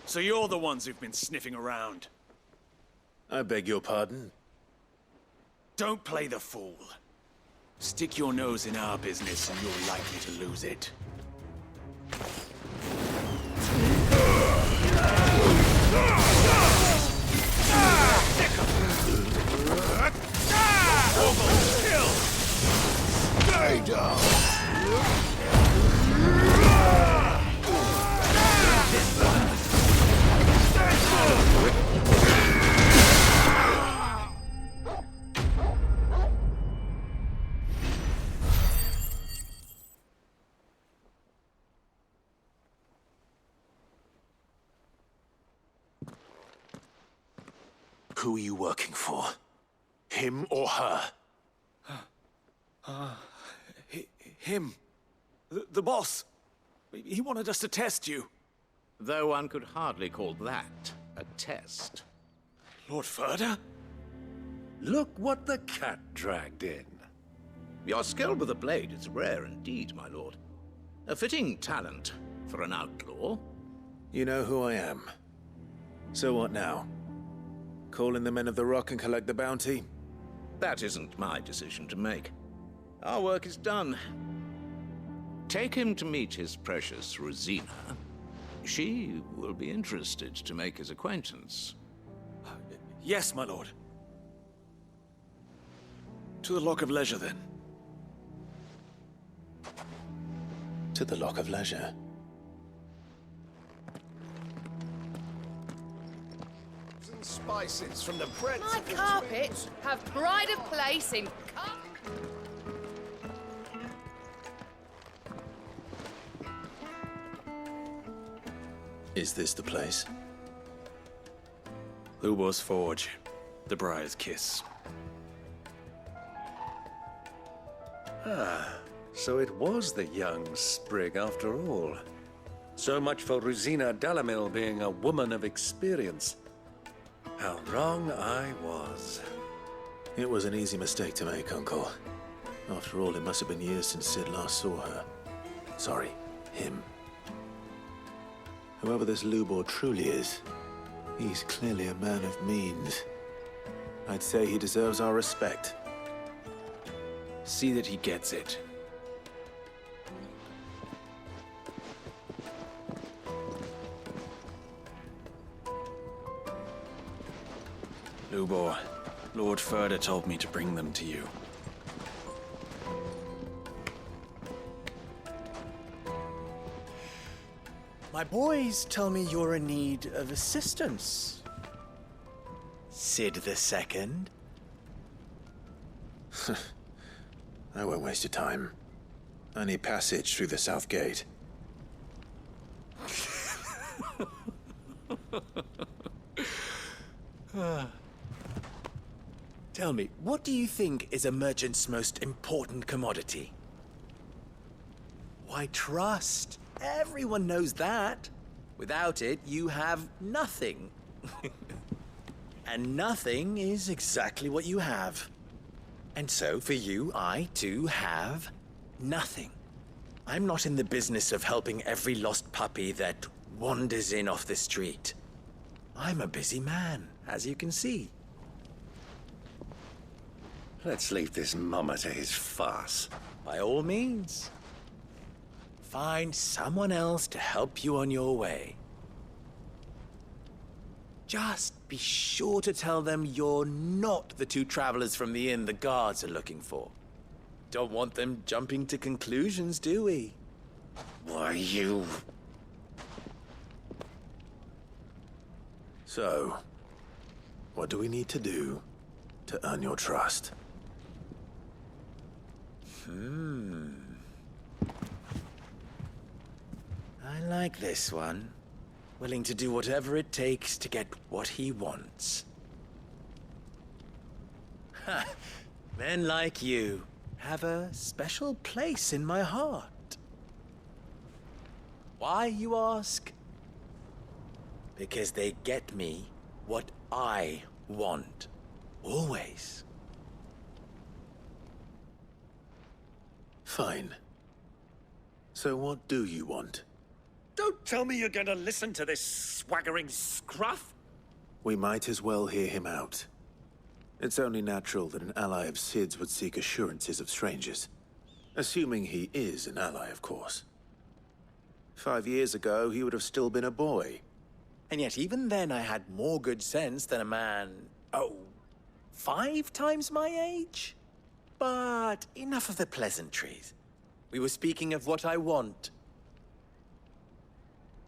So you're the ones who've been sniffing around? I beg your pardon? Don't play the fool. Stick your nose in our business and you're likely to lose it. Stay down! Who are you working for? Him or her? Him. The boss. He wanted us to test you. Though one could hardly call that a test. Lord Furder? Look what the cat dragged in. Your skill with a blade is rare indeed, my lord. A fitting talent for an outlaw. You know who I am. So what now? Call in the Men of the Rock and collect the bounty? That isn't my decision to make. Our work is done. Take him to meet his precious Rosina. She will be interested to make his acquaintance. Yes, my lord. To the Lock of Leisure, then. To the Lock of Leisure. Spices from the bread. My carpets have pride of place in. Is this the place? Lubo's Forge. The Briar's Kiss. Ah, so it was the young sprig after all. So much for Rosina Dalimil being a woman of experience. How wrong I was. It was an easy mistake to make, Uncle. After all, it must have been years since Sid last saw her. Sorry, him. Whoever this Lubor truly is, he's clearly a man of means. I'd say he deserves our respect. See that he gets it. Lubor, Lord Furder told me to bring them to you. My boys tell me you're in need of assistance. Sid the Second? I won't waste your time. I need passage through the south gate. Tell me, what do you think is a merchant's most important commodity? Why, trust. Everyone knows that. Without it, you have nothing. And nothing is exactly what you have. And so, for you, I, too, have nothing. I'm not in the business of helping every lost puppy that wanders in off the street. I'm a busy man, as you can see. Let's leave this mummer to his farce. By all means. Find someone else to help you on your way. Just be sure to tell them you're not the two travelers from the inn the guards are looking for. Don't want them jumping to conclusions, do we? Why, you... So, what do we need to do to earn your trust? I like this one. Willing to do whatever it takes to get what he wants. Ha! Men like you have a special place in my heart. Why, you ask? Because they get me what I want. Always. Fine. So what do you want? Don't tell me you're going to listen to this swaggering scruff! We might as well hear him out. It's only natural that an ally of Sid's would seek assurances of strangers. Assuming he is an ally, of course. 5 years ago, he would have still been a boy. And yet even then I had more good sense than a man, 5 times my age? But enough of the pleasantries. We were speaking of what I want.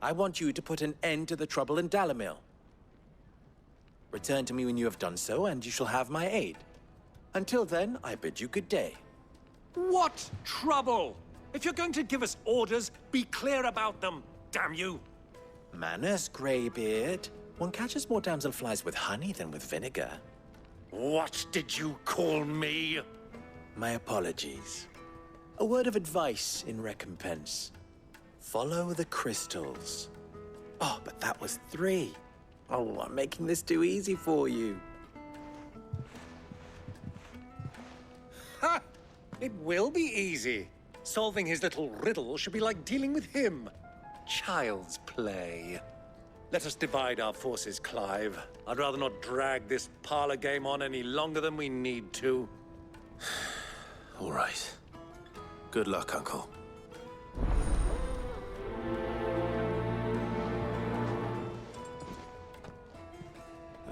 I want you to put an end to the trouble in Dalimil. Return to me when you have done so, and you shall have my aid. Until then, I bid you good day. What trouble? If you're going to give us orders, be clear about them, damn you! Manners, Greybeard. One catches more damselflies with honey than with vinegar. What did you call me? My apologies. A word of advice in recompense. Follow the crystals. Oh, but that was 3. Oh, I'm making this too easy for you. Ha! It will be easy. Solving his little riddle should be like dealing with him. Child's play. Let us divide our forces, Clive. I'd rather not drag this parlor game on any longer than we need to. All right. Good luck, Uncle.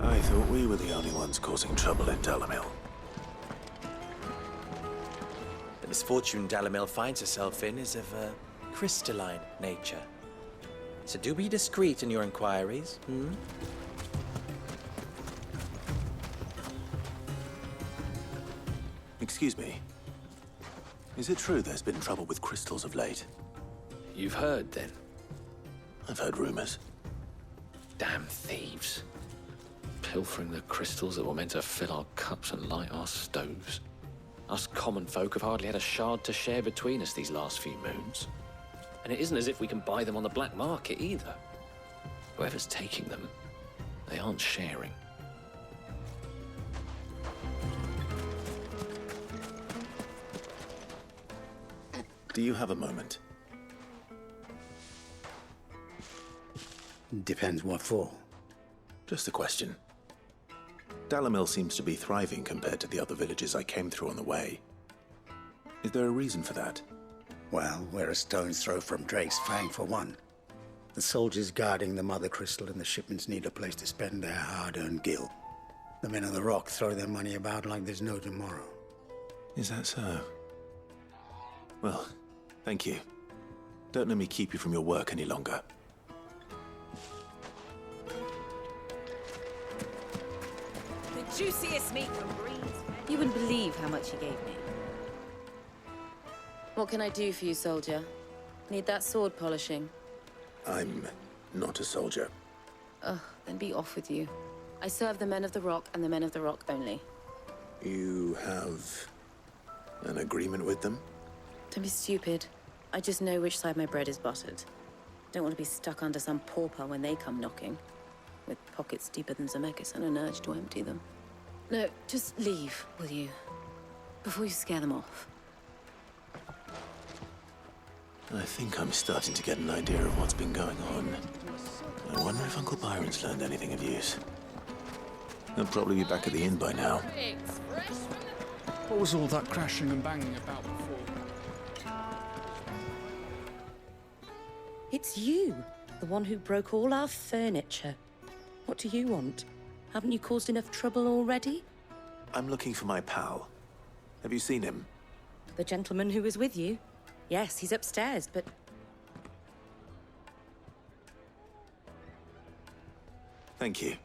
I thought we were the only ones causing trouble in Dalimil. The misfortune Dalimil finds herself in is of a crystalline nature. So do be discreet in your inquiries, Excuse me. Is it true there's been trouble with crystals of late? You've heard, then? I've heard rumors. Damn thieves. Pilfering the crystals that were meant to fill our cups and light our stoves. Us common folk have hardly had a shard to share between us these last few moons. And it isn't as if we can buy them on the black market either. Whoever's taking them, they aren't sharing. Do you have a moment? Depends what for. Just a question. Dalimil seems to be thriving compared to the other villages I came through on the way. Is there a reason for that? Well, we're a stone's throw from Drake's Fang, for one. The soldiers guarding the Mother Crystal and the shipments need a place to spend their hard-earned gil. The men of the Rock throw their money about like there's no tomorrow. Is that so? Well, thank you. Don't let me keep you from your work any longer. The juiciest meat from Greens. You wouldn't believe how much he gave me. What can I do for you, soldier? Need that sword polishing? I'm not a soldier. Ugh, then be off with you. I serve the men of the Rock and the men of the Rock only. You have an agreement with them? Don't be stupid. I just know which side my bread is buttered. Don't want to be stuck under some pauper when they come knocking. With pockets deeper than Zemeckis and an urge to empty them. No, just leave, will you? Before you scare them off. I think I'm starting to get an idea of what's been going on. I wonder if Uncle Byron's learned anything of use. He'll probably be back at the inn by now. What was all that crashing and banging about before? It's you, the one who broke all our furniture. What do you want? Haven't you caused enough trouble already? I'm looking for my pal. Have you seen him? The gentleman who was with you? Yes, he's upstairs, but... Thank you.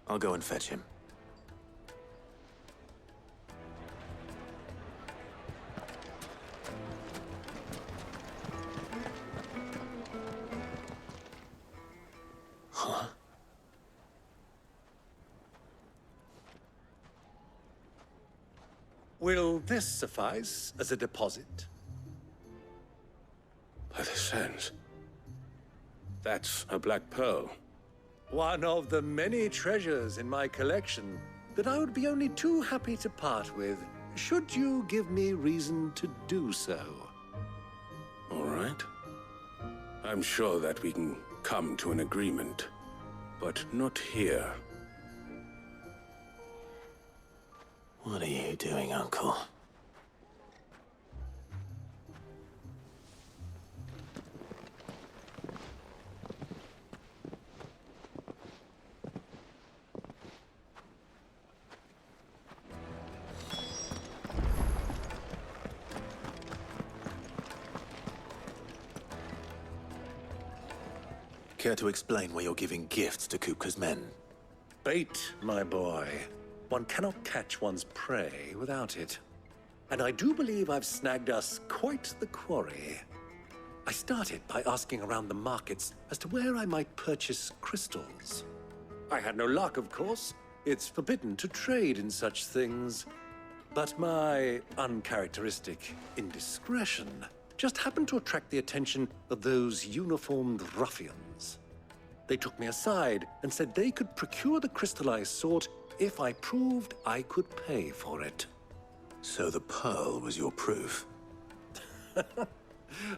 I'll go and fetch him. Huh? Will this suffice as a deposit? By the sands. That's a black pearl. One of the many treasures in my collection that I would be only too happy to part with, should you give me reason to do so. All right. I'm sure that we can come to an agreement, but not here. What are you doing, Uncle? Care to explain why you're giving gifts to Kupka's men? Bait, my boy. One cannot catch one's prey without it. And I do believe I've snagged us quite the quarry. I started by asking around the markets as to where I might purchase crystals. I had no luck, of course. It's forbidden to trade in such things. But my uncharacteristic indiscretion just happened to attract the attention of those uniformed ruffians. They took me aside and said they could procure the crystal I sought if I proved I could pay for it. So the pearl was your proof?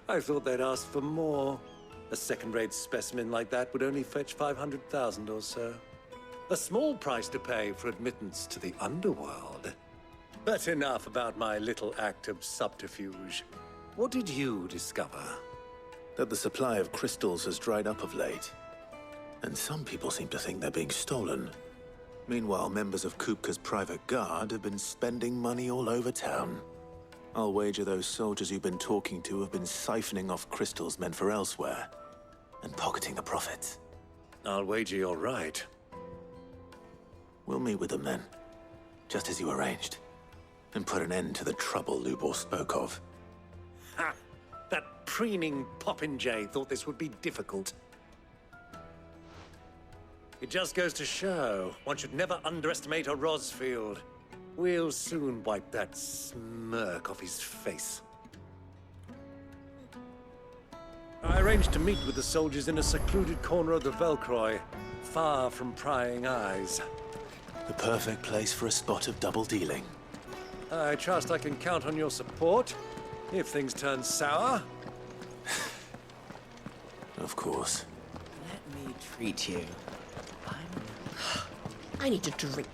I thought they'd ask for more. A second-rate specimen like that would only fetch 500,000 or so. A small price to pay for admittance to the underworld. But enough about my little act of subterfuge. What did you discover? That the supply of crystals has dried up of late. And some people seem to think they're being stolen. Meanwhile, members of Kupka's private guard have been spending money all over town. I'll wager those soldiers you've been talking to have been siphoning off crystals meant for elsewhere, and pocketing the profits. I'll wager you're right. We'll meet with them then, just as you arranged, and put an end to the trouble Lubor spoke of. Ha! That preening popinjay thought this would be difficult. It just goes to show one should never underestimate a Rosfield. We'll soon wipe that smirk off his face. I arranged to meet with the soldiers in a secluded corner of the Velcroy, far from prying eyes. The perfect place for a spot of double dealing. I trust I can count on your support if things turn sour. Of course. Let me treat you. I need to drink.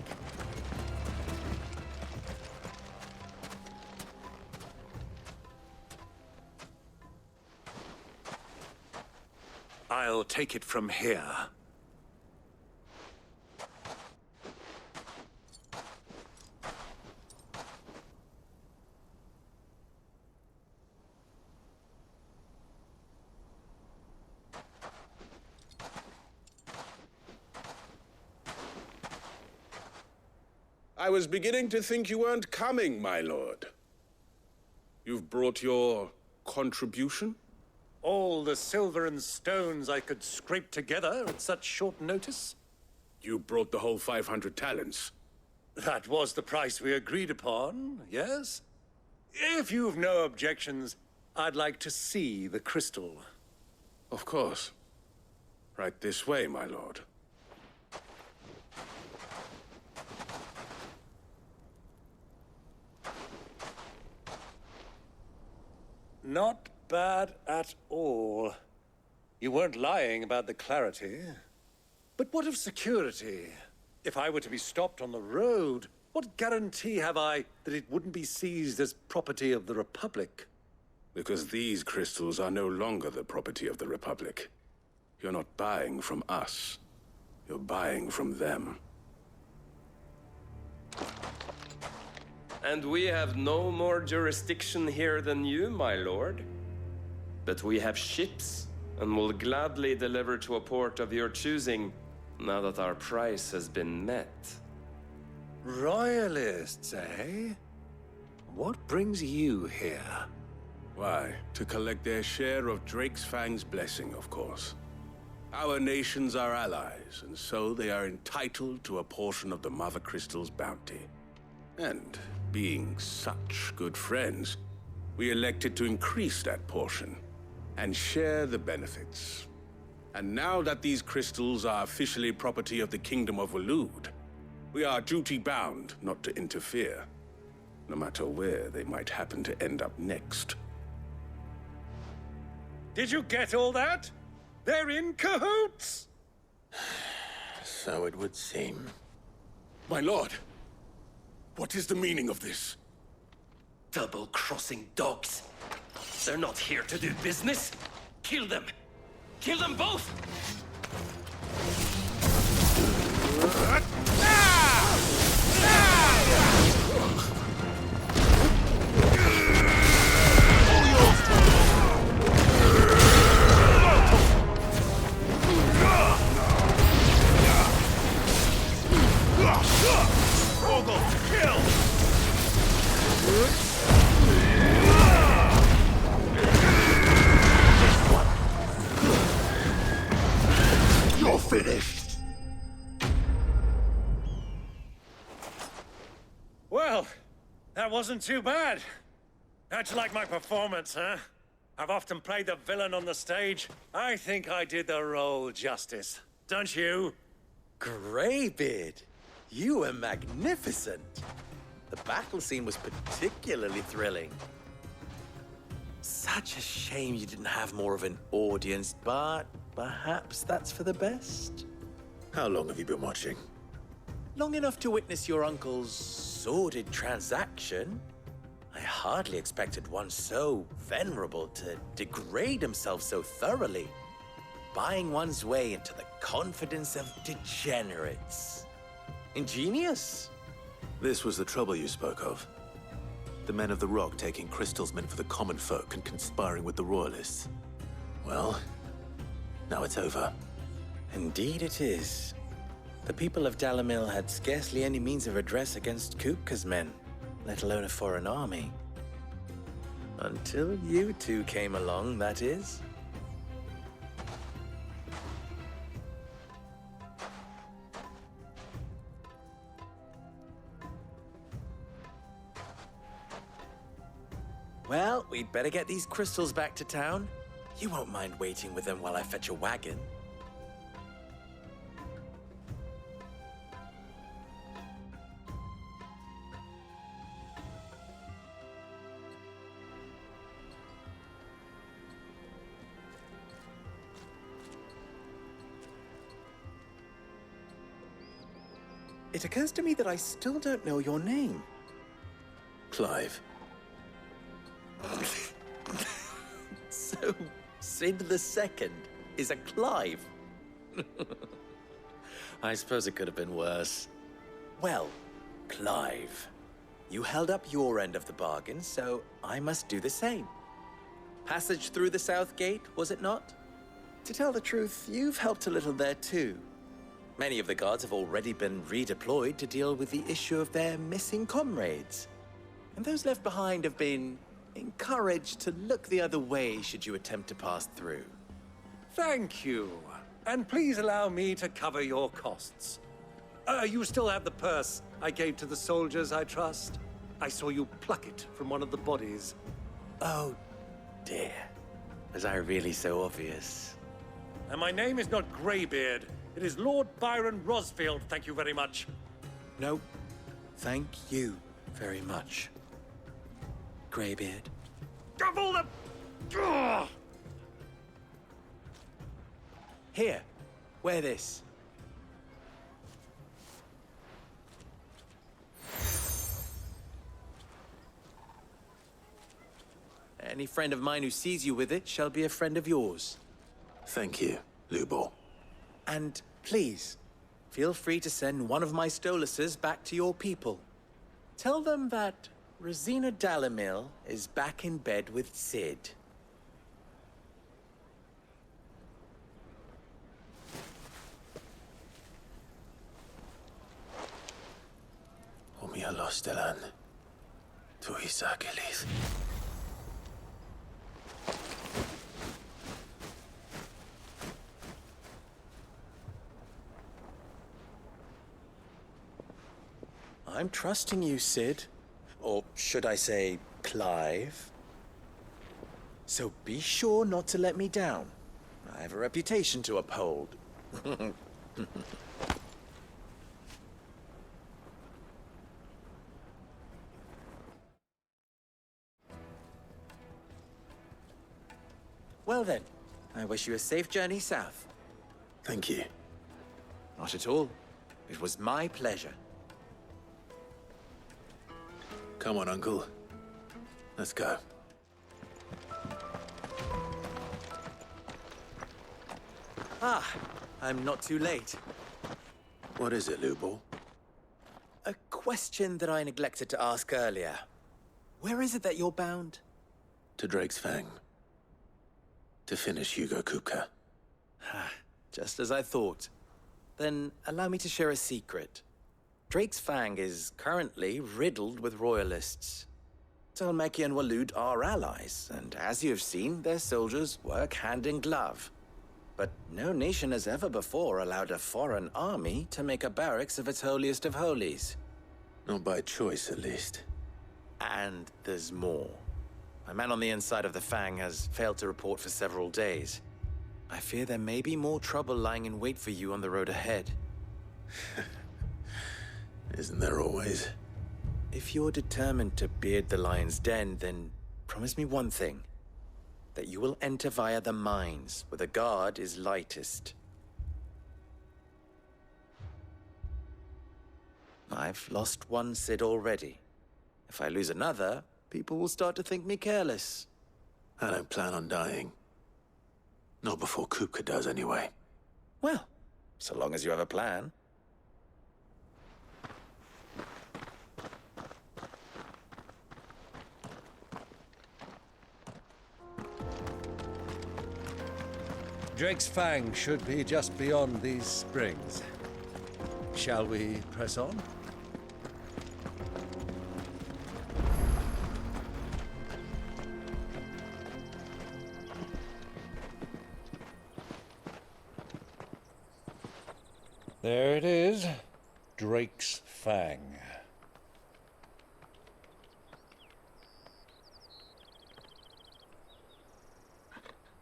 I'll take it from here. I was beginning to think you weren't coming, my lord. You've brought your contribution? All the silver and stones I could scrape together at such short notice? You brought the whole 500 talents. That was the price we agreed upon, yes? If you've no objections, I'd like to see the crystal. Of course. Right this way, my lord. Not bad at all. You weren't lying about the clarity. But what of security? If I were to be stopped on the road, what guarantee have I that it wouldn't be seized as property of the Republic? Because these crystals are no longer the property of the Republic. You're not buying from us. You're buying from them. And we have no more jurisdiction here than you, my lord. But we have ships, and will gladly deliver to a port of your choosing, now that our price has been met. Royalists, eh? What brings you here? Why, to collect their share of Drake's Fang's blessing, of course. Our nations are allies, and so they are entitled to a portion of the Mother Crystal's bounty. And being such good friends, we elected to increase that portion and share the benefits. And now that these crystals are officially property of the Kingdom of Waloed, we are duty-bound not to interfere, no matter where they might happen to end up next. Did you get all that? They're in cahoots! So it would seem. My lord, what is the meaning of this? Double-crossing dogs. They're not here to do business. Kill them. Kill them both! Torgal, kill! You're finished! Well, that wasn't too bad. How'd you like my performance, huh? I've often played the villain on the stage. I think I did the role justice. Don't you? Greybeard, you were magnificent. The battle scene was particularly thrilling. Such a shame you didn't have more of an audience, but perhaps that's for the best. How long have you been watching? Long enough to witness your uncle's sordid transaction. I hardly expected one so venerable to degrade himself so thoroughly, buying one's way into the confidence of degenerates. Ingenious. This was the trouble you spoke of. The men of the Rock taking crystals meant for the common folk and conspiring with the Royalists. Well, now it's over. Indeed it is. The people of Dalimil had scarcely any means of redress against Kupka's men, let alone a foreign army. Until you two came along, that is. Well, we'd better get these crystals back to town. You won't mind waiting with them while I fetch a wagon. It occurs to me that I still don't know your name. Clive. So, Sid the Second is a Clive? I suppose it could have been worse. Well, Clive, you held up your end of the bargain, so I must do the same. Passage through the South Gate, was it not? To tell the truth, you've helped a little there too. Many of the guards have already been redeployed to deal with the issue of their missing comrades. And those left behind have been encouraged to look the other way should you attempt to pass through. Thank you. And please allow me to cover your costs. You still have the purse I gave to the soldiers, I trust? I saw you pluck it from one of the bodies. Oh, dear. Was I really so obvious? And my name is not Greybeard. It is Lord Byron Rosfield, thank you very much. No, thank you very much, Greybeard. Double the... Ugh! Here, wear this. Any friend of mine who sees you with it shall be a friend of yours. Thank you, Lubor. And please, feel free to send one of my Stoluses back to your people. Tell them that Rosina Dalimil is back in bed with Sid. Omia Lostelan. Tu Isakelis. I'm trusting you, Sid. Or should I say, Clive? So be sure not to let me down. I have a reputation to uphold. Well then, I wish you a safe journey south. Thank you. Not at all. It was my pleasure. Come on, Uncle. Let's go. Ah, I'm not too late. What is it, Lubo? A question that I neglected to ask earlier. Where is it that you're bound? To Drake's Fang. To finish Hugo Kupka. Just as I thought. Then allow me to share a secret. Drake's Fang is currently riddled with royalists. Talmeki and Walud are allies, and as you have seen, their soldiers work hand in glove. But no nation has ever before allowed a foreign army to make a barracks of its holiest of holies. Not by choice, at least. And there's more. A man on the inside of the Fang has failed to report for several days. I fear there may be more trouble lying in wait for you on the road ahead. Isn't there always? If you're determined to beard the lion's den, then promise me one thing. That you will enter via the mines, where the guard is lightest. I've lost one Sid already. If I lose another, people will start to think me careless. I don't plan on dying. Not before Kupka does, anyway. Well, so long as you have a plan. Drake's Fang should be just beyond these springs. Shall we press on? There it is, Drake's Fang.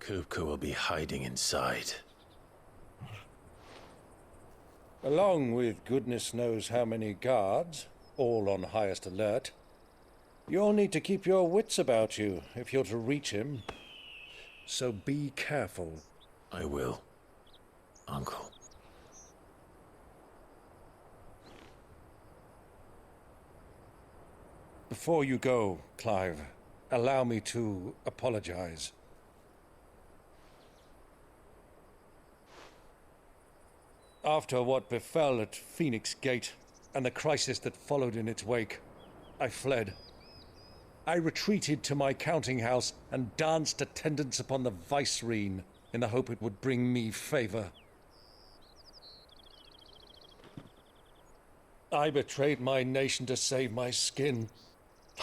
Kupka will be hiding inside. Along with goodness knows how many guards, all on highest alert. You'll need to keep your wits about you if you're to reach him. So be careful. I will, Uncle. Before you go, Clive, allow me to apologize. After what befell at Phoenix Gate and the crisis that followed in its wake, I fled. I retreated to my counting house and danced attendance upon the vicereine in the hope it would bring me favor. I betrayed my nation to save my skin,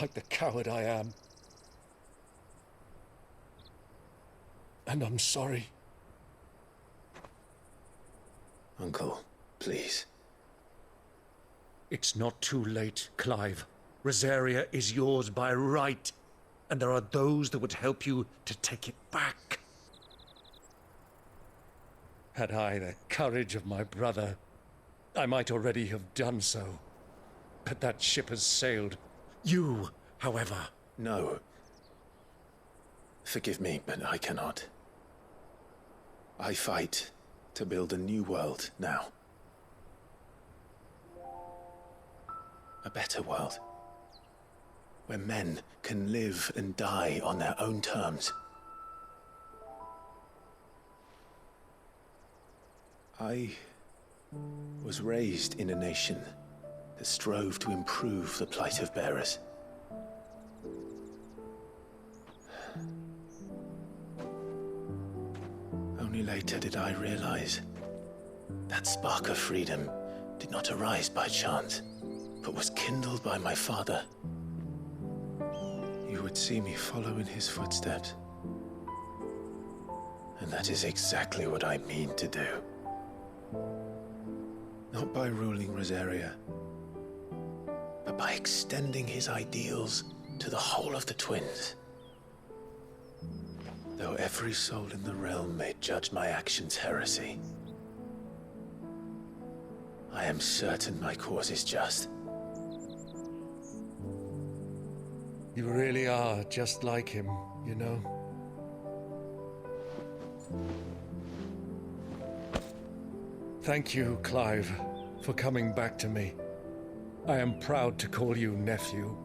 like the coward I am. And I'm sorry. Uncle, please. It's not too late, Clive. Rosaria is yours by right, and there are those that would help you to take it back. Had I the courage of my brother, I might already have done so. But that ship has sailed. You, however... No. Forgive me, but I cannot. I fight to build a new world now. A better world. Where men can live and die on their own terms. I was raised in a nation that strove to improve the plight of bearers. Only later did I realize that spark of freedom did not arise by chance, but was kindled by my father. You would see me follow in his footsteps. And that is exactly what I mean to do. Not by ruling Rosaria, but by extending his ideals to the whole of the twins. Though every soul in the realm may judge my actions heresy, I am certain my cause is just. You really are just like him, you know? Thank you, Clive, for coming back to me. I am proud to call you nephew.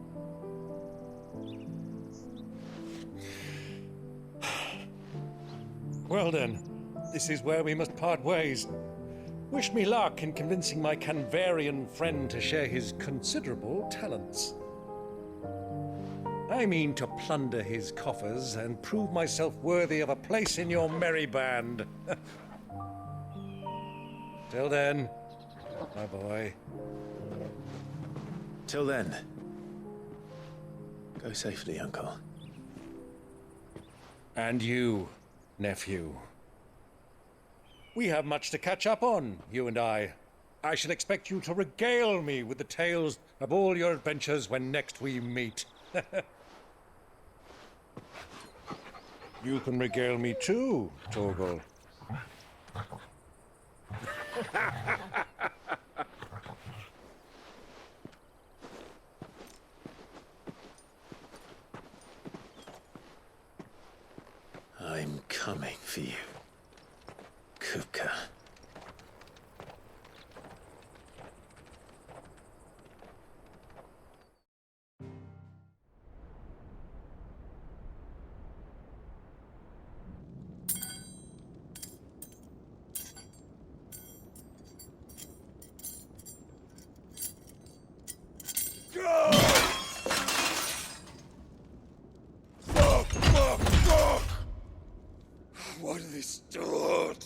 Well then, this is where we must part ways. Wish me luck in convincing my Canvarian friend to share his considerable talents. I mean to plunder his coffers and prove myself worthy of a place in your merry band. Till then, my boy. Till then, go safely, Uncle. And you, nephew. We have much to catch up on, you and I. I shall expect you to regale me with the tales of all your adventures when next we meet. You can regale me too, Torgal. I'm coming for you, Kupka. What are they stored?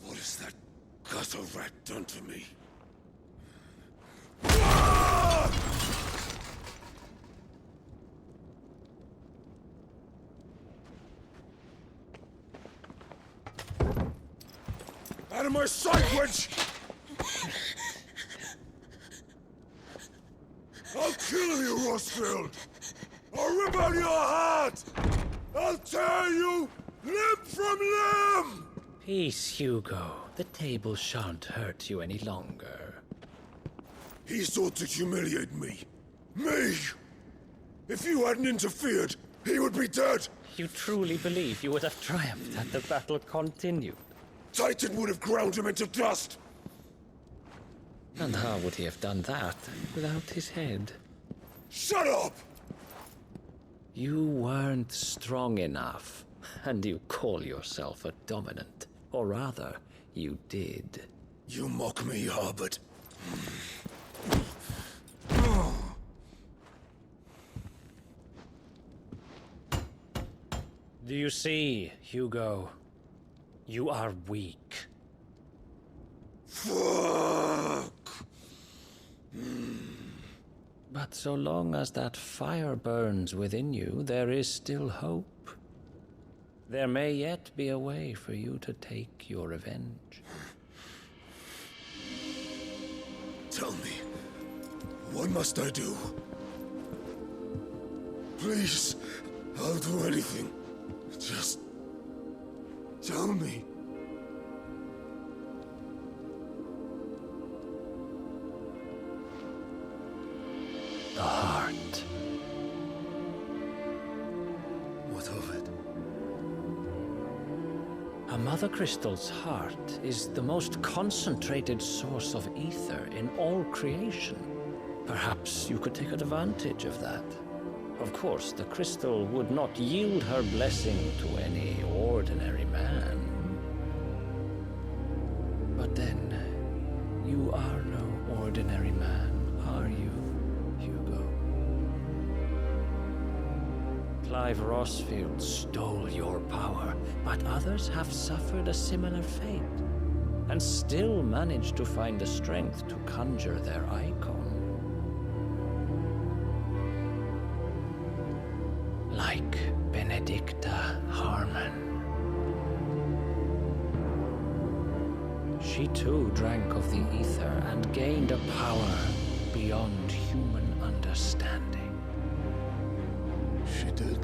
What has that gutter rat done to me? Out of my sight, witch! I'll kill you, Rosfield! I'll rip out your heart! I'll tear you limb from limb! Peace, Hugo. The table shan't hurt you any longer. He sought to humiliate me. Me! If you hadn't interfered, he would be dead! You truly believe you would have triumphed had the battle continued? Titan would have ground him into dust! And how would he have done that without his head? Shut up! You weren't strong enough, and you call yourself a dominant. Or rather, you did. You mock me, Harbert. Do you see, Hugo? You are weak. Fuck! But so long as that fire burns within you, there is still hope. There may yet be a way for you to take your revenge. Tell me, what must I do? Please, I'll do anything. Just tell me. The heart. What of it? A mother crystal's heart is the most concentrated source of ether in all creation. Perhaps you could take advantage of that. Of course, the crystal would not yield her blessing to any ordinary man. are no ordinary man, are you, Hugo? Clive Rossfield stole your power, but others have suffered a similar fate, and still managed to find the strength to conjure their icon. Like Benedicta Harmon. She too drank of the ether and gained a power beyond human understanding. She did.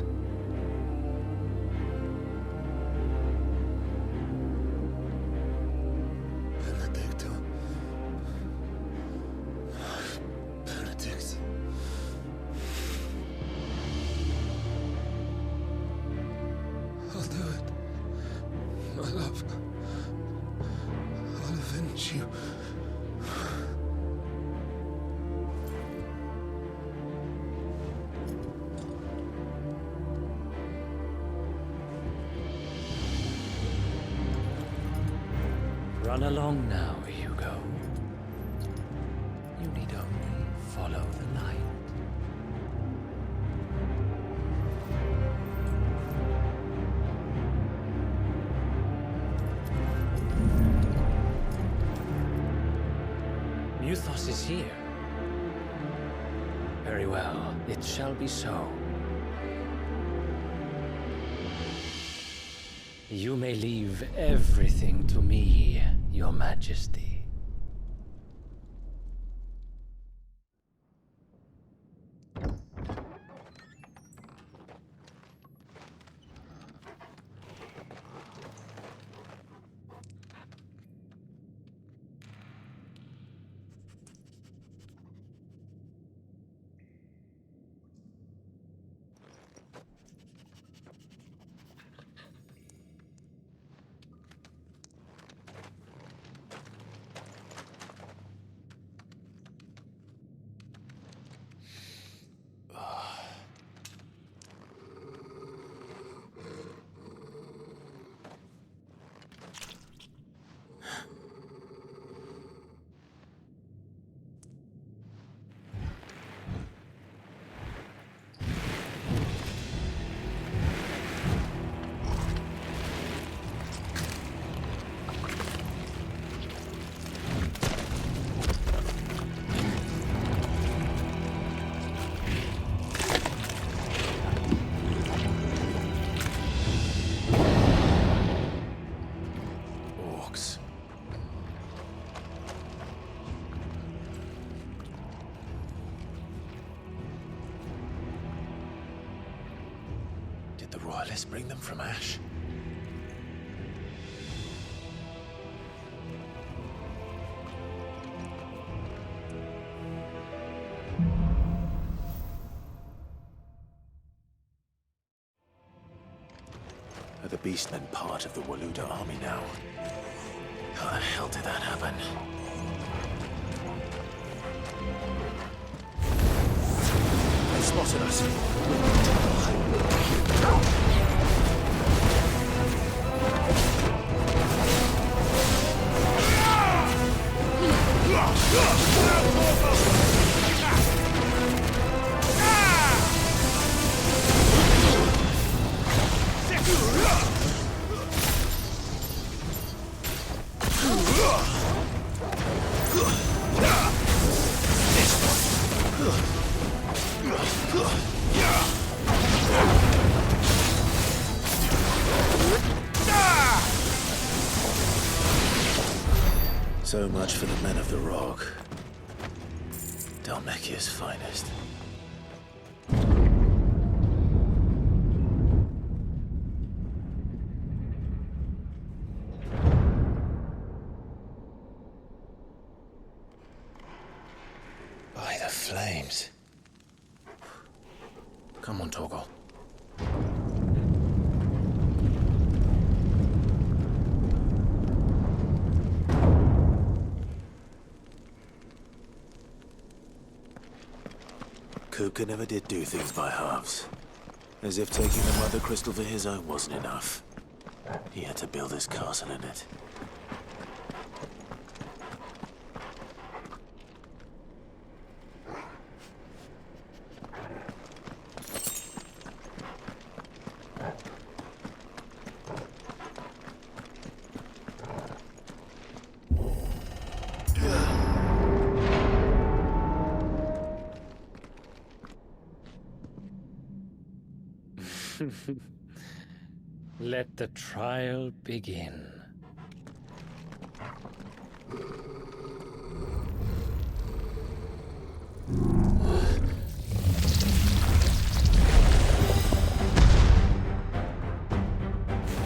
Benedicta. Benedict. I'll do it. My love. I'll avenge you. Run along now, Hugo. You need only follow the light. Muthos is here. Very well, it shall be so. You may leave everything to me, Your Majesty. Did the Royalists bring them from Ash? Are the Beastmen part of the Waluda army now? How the hell did that happen? They spotted us. So much for the men of the Rock. Dalmekia's finest. By the flames. Come on, Torgal. Kupka never did do things by halves. As if taking the Mother Crystal for his own wasn't enough. He had to build his castle in it. Let the trial begin.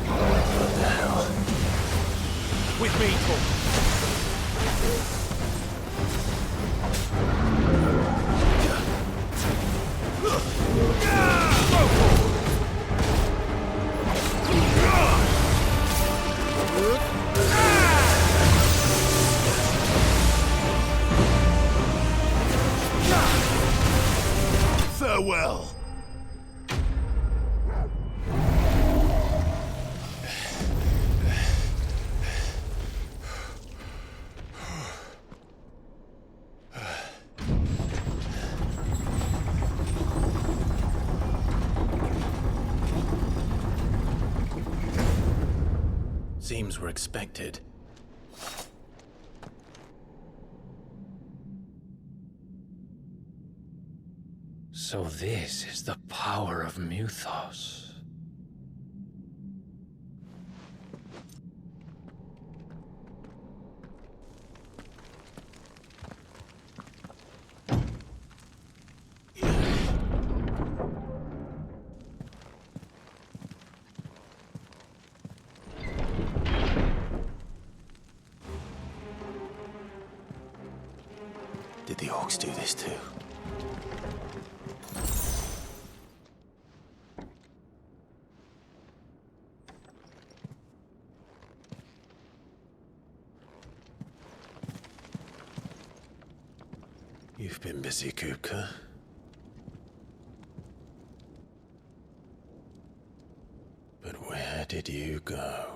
What the hell? With me, Torgal. Farewell. Seems we're expected. So this is the power of Mythos. Did the orcs do this too? You've been busy, Kupka. But where did you go?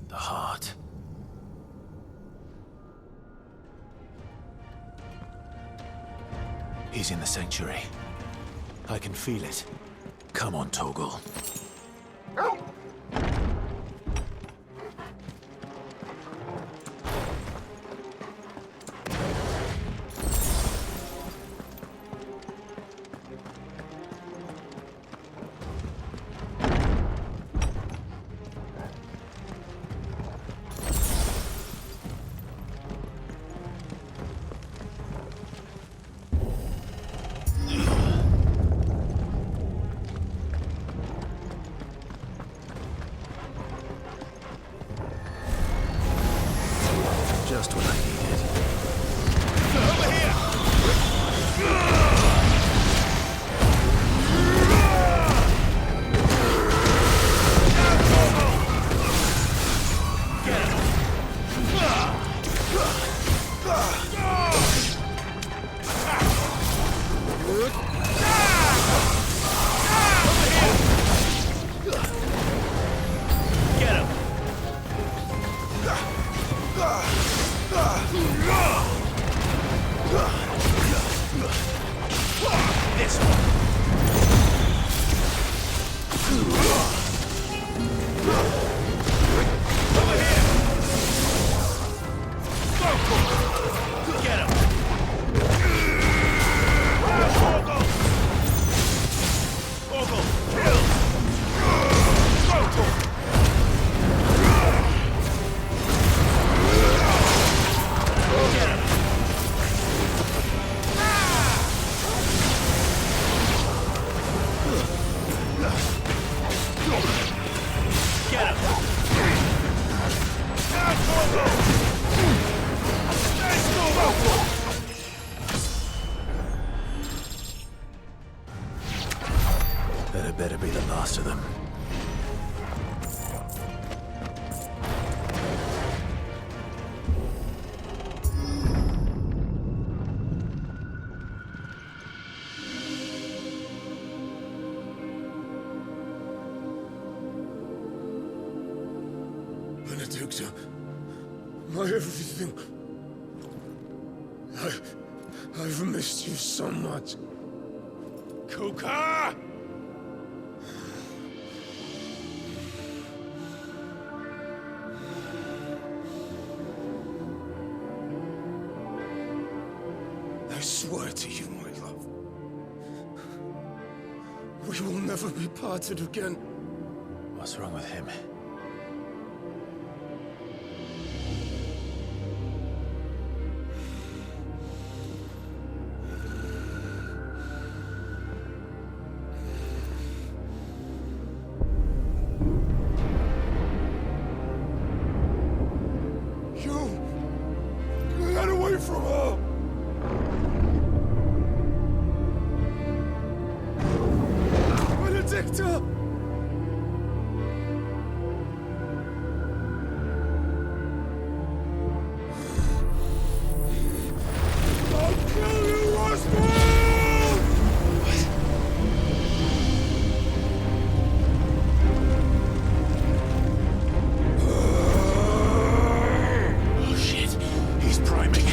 The heart. He's in the sanctuary. I can feel it. Come on, Torgal. Just what I needed. Over here! Get him! Get him! This one. Over here. Get him. Torgal. Torgal, kill. Torgal. Get him. Get him! Now, Torgal! Let's go! That had better be the last of them. Benedicta, my everything. I've missed you so much. Kupka! I swear to you, my love, we will never be parted again. What's wrong with him? Get away from her! Benedicta! I'll kill you, Oswald! Oh shit, he's priming.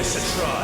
this a try.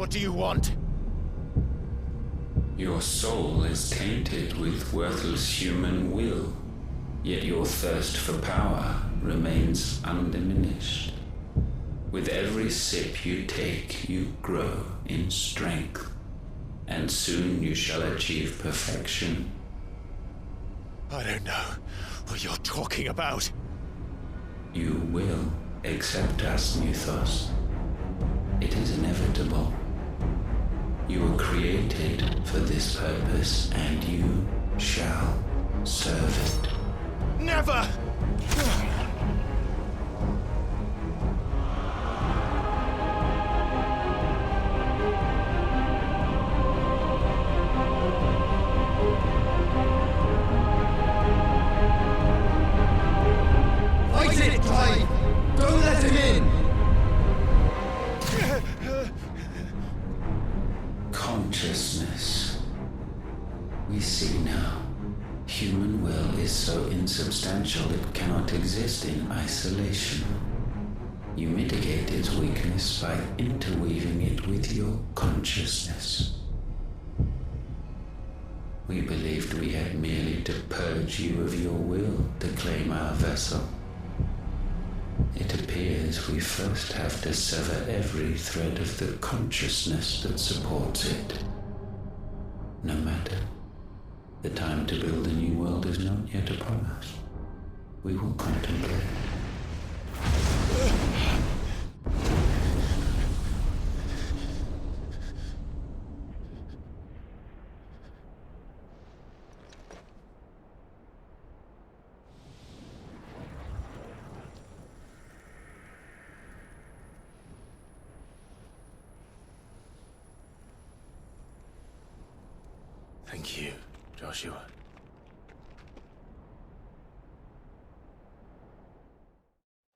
What do you want? Your soul is tainted with worthless human will, yet your thirst for power remains undiminished. With every sip you take, you grow in strength, and soon you shall achieve perfection. I don't know what you're talking about. You will accept us, Mythos. It is inevitable. You were created for this purpose, and you shall serve it. Never! Fight it, Clive! Don't let him in! Consciousness. We see now. Human will is so insubstantial it cannot exist in isolation. You mitigate its weakness by interweaving it with your consciousness. We believed we had merely to purge you of your will to claim our vessel. It appears we first have to sever every thread of the consciousness that supports it. No matter. The time to build a new world is not yet upon us. We will contemplate. Thank you, Joshua.